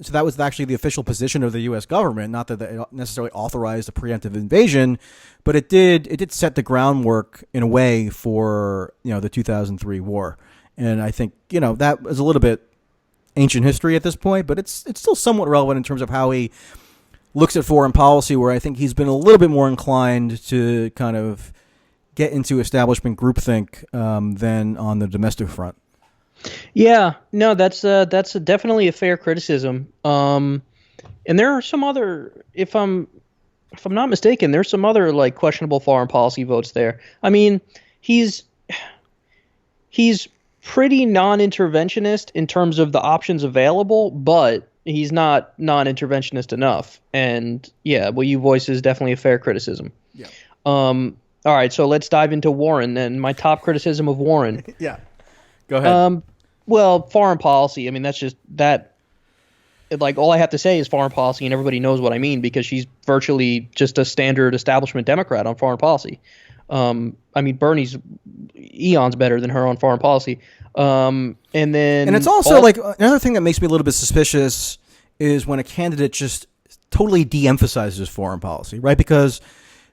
Speaker 1: so that was actually the official position of the U.S. government, not that it necessarily authorized a preemptive invasion, but it did set the groundwork in a way for, the 2003 war. And I think, that was a little bit ancient history at this point, but it's still somewhat relevant in terms of how he looks at foreign policy, where I think he's been a little bit more inclined to kind of get into establishment groupthink than on the domestic front.
Speaker 2: Yeah, no, that's definitely a fair criticism. And there are some other, if I'm not mistaken, there's some other like questionable foreign policy votes there. I mean, he's pretty non-interventionist in terms of the options available, but he's not non-interventionist enough. And yeah, what you voice is definitely a fair criticism.
Speaker 1: Yeah.
Speaker 2: All right, so let's dive into Warren then. My top criticism of Warren.
Speaker 1: Yeah. Go ahead.
Speaker 2: Well, foreign policy. I mean, that's just that. Like, all I have to say is foreign policy, and everybody knows what I mean because she's virtually just a standard establishment Democrat on foreign policy. I mean, Bernie's eons better than her on foreign policy. And
Speaker 1: it's also like another thing that makes me a little bit suspicious is when a candidate just totally de-emphasizes foreign policy, right? Because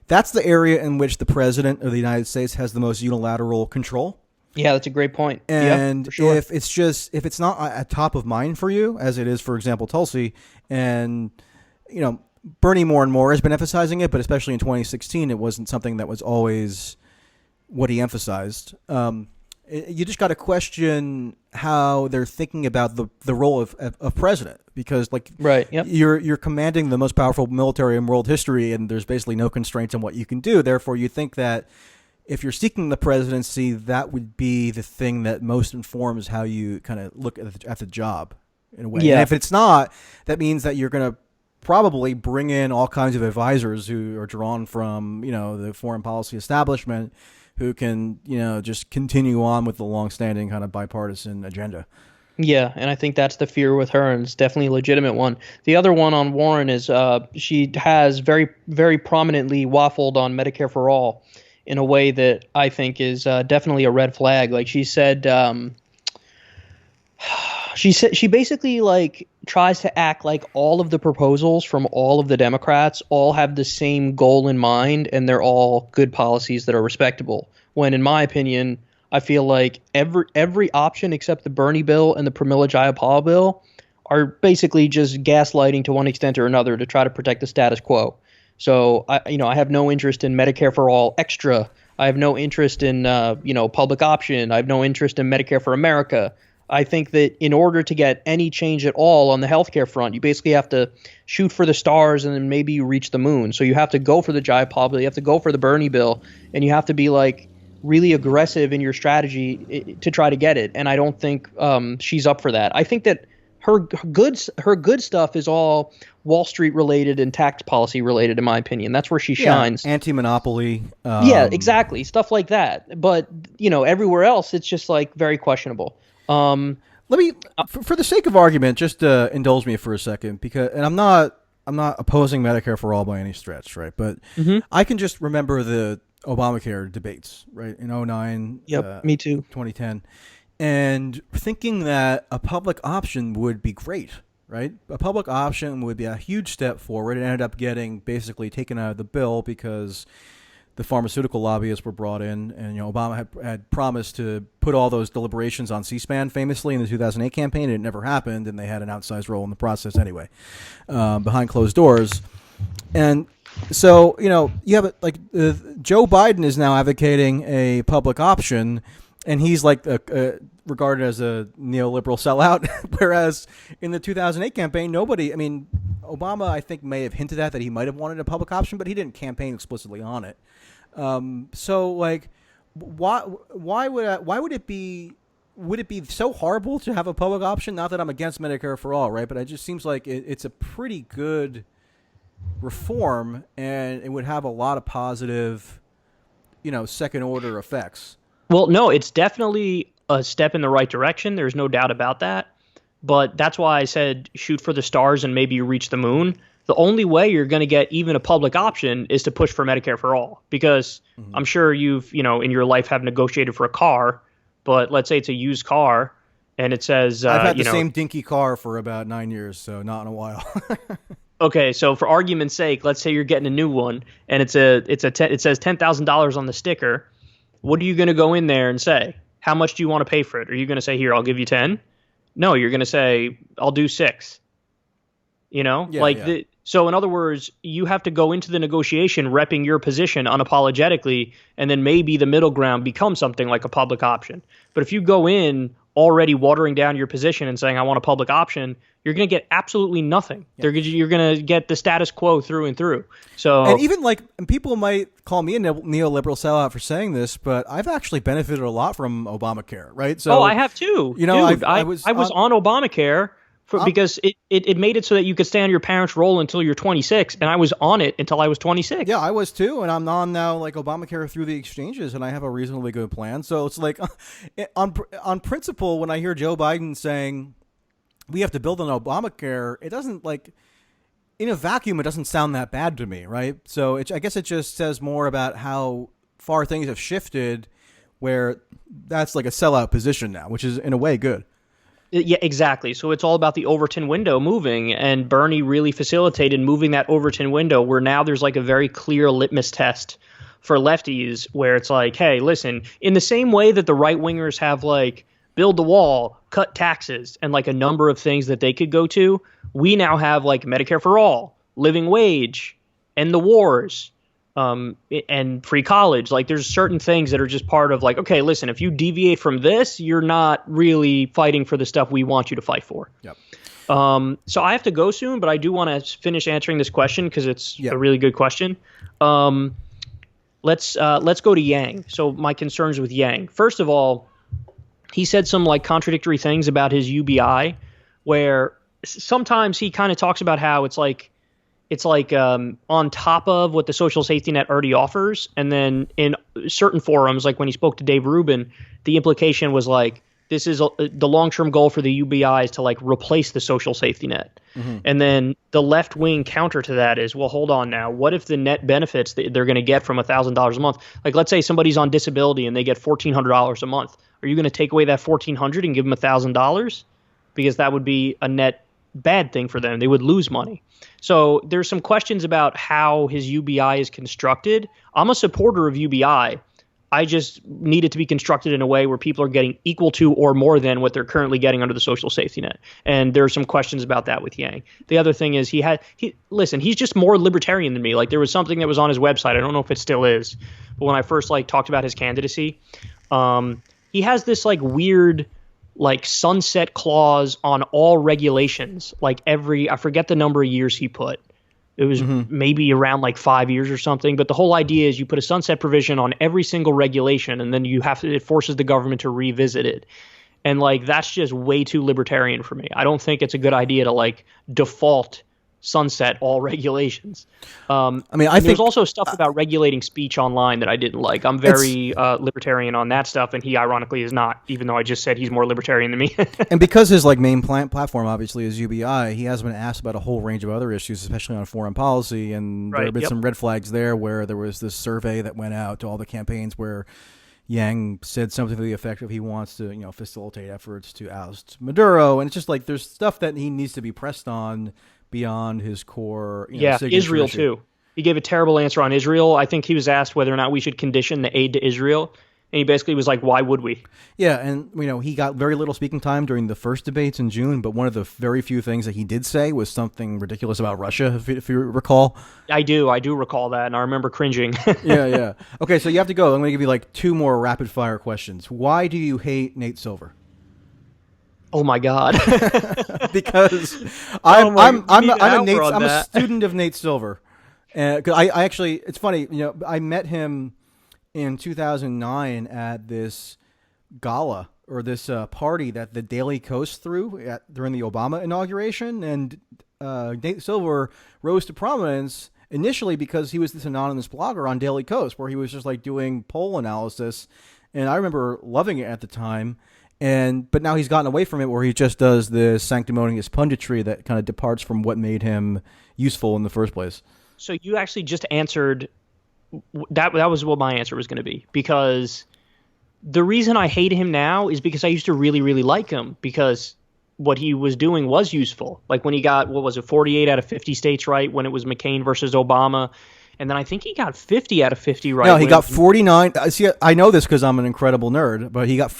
Speaker 1: that's the area in which the president of the United States has the most unilateral control.
Speaker 2: Yeah, that's a great point.
Speaker 1: And
Speaker 2: yeah, for sure.
Speaker 1: if it's not at top of mind for you, as it is, for example, Tulsi, and Bernie more and more has been emphasizing it, but especially in 2016, it wasn't something that was always what he emphasized. You just got to question how they're thinking about the role of president, because
Speaker 2: right, yep.
Speaker 1: you're commanding the most powerful military in world history, and there's basically no constraints on what you can do. Therefore, you think that if you're seeking the presidency, that would be the thing that most informs how you kind of look at the job in a way.
Speaker 2: Yeah.
Speaker 1: And if it's not, that means that you're going to probably bring in all kinds of advisors who are drawn from, the foreign policy establishment, who can, just continue on with the longstanding kind of bipartisan agenda.
Speaker 2: Yeah, and I think that's the fear with her, and it's definitely a legitimate one. The other one on Warren is she has very, very prominently waffled on Medicare for All in a way that I think is definitely a red flag. Like she said, she basically tries to act like all of the proposals from all of the Democrats all have the same goal in mind, and they're all good policies that are respectable. When in my opinion, I feel like every option except the Bernie bill and the Pramila Jayapal bill are basically just gaslighting to one extent or another to try to protect the status quo. So I have no interest in Medicare for All Extra. I have no interest in public option. I have no interest in Medicare for America. I think that in order to get any change at all on the healthcare front, you basically have to shoot for the stars and then maybe you reach the moon. So you have to go for the Jayapal bill, you have to go for the Bernie bill, and you have to be really aggressive in your strategy to try to get it. And I don't think she's up for that. I think that her good stuff is all Wall Street related and tax policy related, in my opinion. That's where she shines.
Speaker 1: Anti-monopoly.
Speaker 2: Yeah, exactly. Stuff like that. But, everywhere else, it's just very questionable.
Speaker 1: Let me, for the sake of argument, just indulge me for a second, and I'm not opposing Medicare for All by any stretch, right? But I can just remember the Obamacare debates, right, in 2009.
Speaker 2: Yep, me too.
Speaker 1: 2010. And thinking that a public option would be great, right? A public option would be a huge step forward. It ended up getting basically taken out of the bill because the pharmaceutical lobbyists were brought in, and Obama had promised to put all those deliberations on C-SPAN famously in the 2008 campaign, and it never happened, and they had an outsized role in the process anyway, behind closed doors. And so, you have Joe Biden is now advocating a public option, and he's regarded as a neoliberal sellout, whereas in the 2008 campaign, Obama, I think, may have hinted at that he might have wanted a public option, but he didn't campaign explicitly on it. So, why would it be so horrible to have a public option? Not that I'm against Medicare for All, right? But it just seems like it's a pretty good reform, and it would have a lot of positive, second order effects.
Speaker 2: Well, no, it's definitely a step in the right direction. There's no doubt about that. But that's why I said shoot for the stars and maybe you reach the moon. The only way you're going to get even a public option is to push for Medicare for All, because I'm sure you've, in your life have negotiated for a car, but let's say it's a used car and it says,
Speaker 1: I've had the same dinky car for about 9 years, so not in a while.
Speaker 2: Okay, so for argument's sake, let's say you're getting a new one and it says $10,000 on the sticker. What are you going to go in there and say? How much do you want to pay for it? Are you going to say, here, I'll give you 10? No, you're going to say, I'll do 6. So in other words, you have to go into the negotiation repping your position unapologetically, and then maybe the middle ground becomes something like a public option. But if you go in already watering down your position and saying, I want a public option, you're going to get absolutely nothing. Yeah. You're going to get the status quo through and through. So,
Speaker 1: and even and people might call me a neoliberal sellout for saying this, but I've actually benefited a lot from Obamacare, right? So,
Speaker 2: I have too. You know, dude, I was on Obamacare because it made it so that you could stay on your parents' roll until you're 26, and I was on it until I was 26.
Speaker 1: Yeah, I was too, and I'm on now like Obamacare through the exchanges, and I have a reasonably good plan. So it's like, on principle, when I hear Joe Biden saying we have to build on Obamacare, it doesn't in a vacuum, it doesn't sound that bad to me, right? So I guess it just says more about how far things have shifted, where that's like a sellout position now, which is in a way good.
Speaker 2: Yeah, exactly. So it's all about the Overton window moving, and Bernie really facilitated moving that Overton window, where now there's like a very clear litmus test for lefties, where it's like, hey, listen, in the same way that the right wingers have like build the wall, cut taxes, and like a number of things that they could go to, we now have like Medicare for all, living wage, end the wars, and free college. Like there's certain things that are just part of like, okay, listen, if you deviate from this, you're not really fighting for the stuff we want you to fight for.
Speaker 1: Yep.
Speaker 2: So I have to go soon, but I do want to finish answering this question because it's a really good question. Let's go to Yang. So my concerns with Yang. First of all, he said some like contradictory things about his UBI, where sometimes he kind of talks about how it's like on top of what the social safety net already offers. And then in certain forums, like when he spoke to Dave Rubin, the implication was like, this is the long-term goal for the UBI is to like replace the social safety net. Mm-hmm. And then the left wing counter to that is, well, hold on now. What if the net benefits that they're going to get from $1,000 a month? Like, let's say somebody's on disability and they get $1,400 a month. Are you going to take away that $1,400 and give them $1,000? Because that would be a net bad thing for them. They would lose money. So there's some questions about how his UBI is constructed. I'm a supporter of UBI. I just need it to be constructed in a way where people are getting equal to or more than what they're currently getting under the social safety net. And there are some questions about that with Yang. The other thing is he's just more libertarian than me. Like there was something that was on his website. I don't know if it still is, but when I first like talked about his candidacy, he has this like weird like sunset clause on all regulations. Like I forget the number of years he put. It was maybe around like 5 years or something. But the whole idea is you put a sunset provision on every single regulation, and then it forces the government to revisit it. And like that's just way too libertarian for me. I don't think it's a good idea to like default sunset all regulations. I think there's also stuff about regulating speech online that I didn't like. I'm very libertarian on that stuff, and he ironically is not, even though I just said he's more libertarian than me.
Speaker 1: And because his like main platform obviously is UBI, he has been asked about a whole range of other issues, especially on foreign policy, and there have been some red flags there, where there was this survey that went out to all the campaigns where Yang said something to the effect of he wants to, facilitate efforts to oust Maduro, and it's just like there's stuff that he needs to be pressed on beyond his core.
Speaker 2: Israel
Speaker 1: issue.
Speaker 2: Too. He gave a terrible answer on Israel. I think he was asked whether or not we should condition the aid to Israel, and he basically was like, "Why would we?"
Speaker 1: Yeah, and he got very little speaking time during the first debates in June, but one of the very few things that he did say was something ridiculous about Russia, if you recall.
Speaker 2: I do recall that, and I remember cringing.
Speaker 1: Yeah. Okay, so you have to go. I'm going to give you like two more rapid fire questions. Why do you hate Nate Silver?
Speaker 2: Oh my God!
Speaker 1: Because I'm a student of Nate Silver, because I actually, it's funny, I met him in 2009 at this gala or this party that the Daily Kos threw during the Obama inauguration, and Nate Silver rose to prominence initially because he was this anonymous blogger on Daily Kos, where he was just like doing poll analysis, and I remember loving it at the time. But now he's gotten away from it, where he just does this sanctimonious punditry that kind of departs from what made him useful in the first place.
Speaker 2: So you actually just answered that was what my answer was going to be, because the reason I hate him now is because I used to really, really like him, because what he was doing was useful. Like when he got, 48 out of 50 states right when it was McCain versus Obama. And then I think he got 50 out of 50 right.
Speaker 1: No, he got 49. See, I know this because I'm an incredible nerd, but he got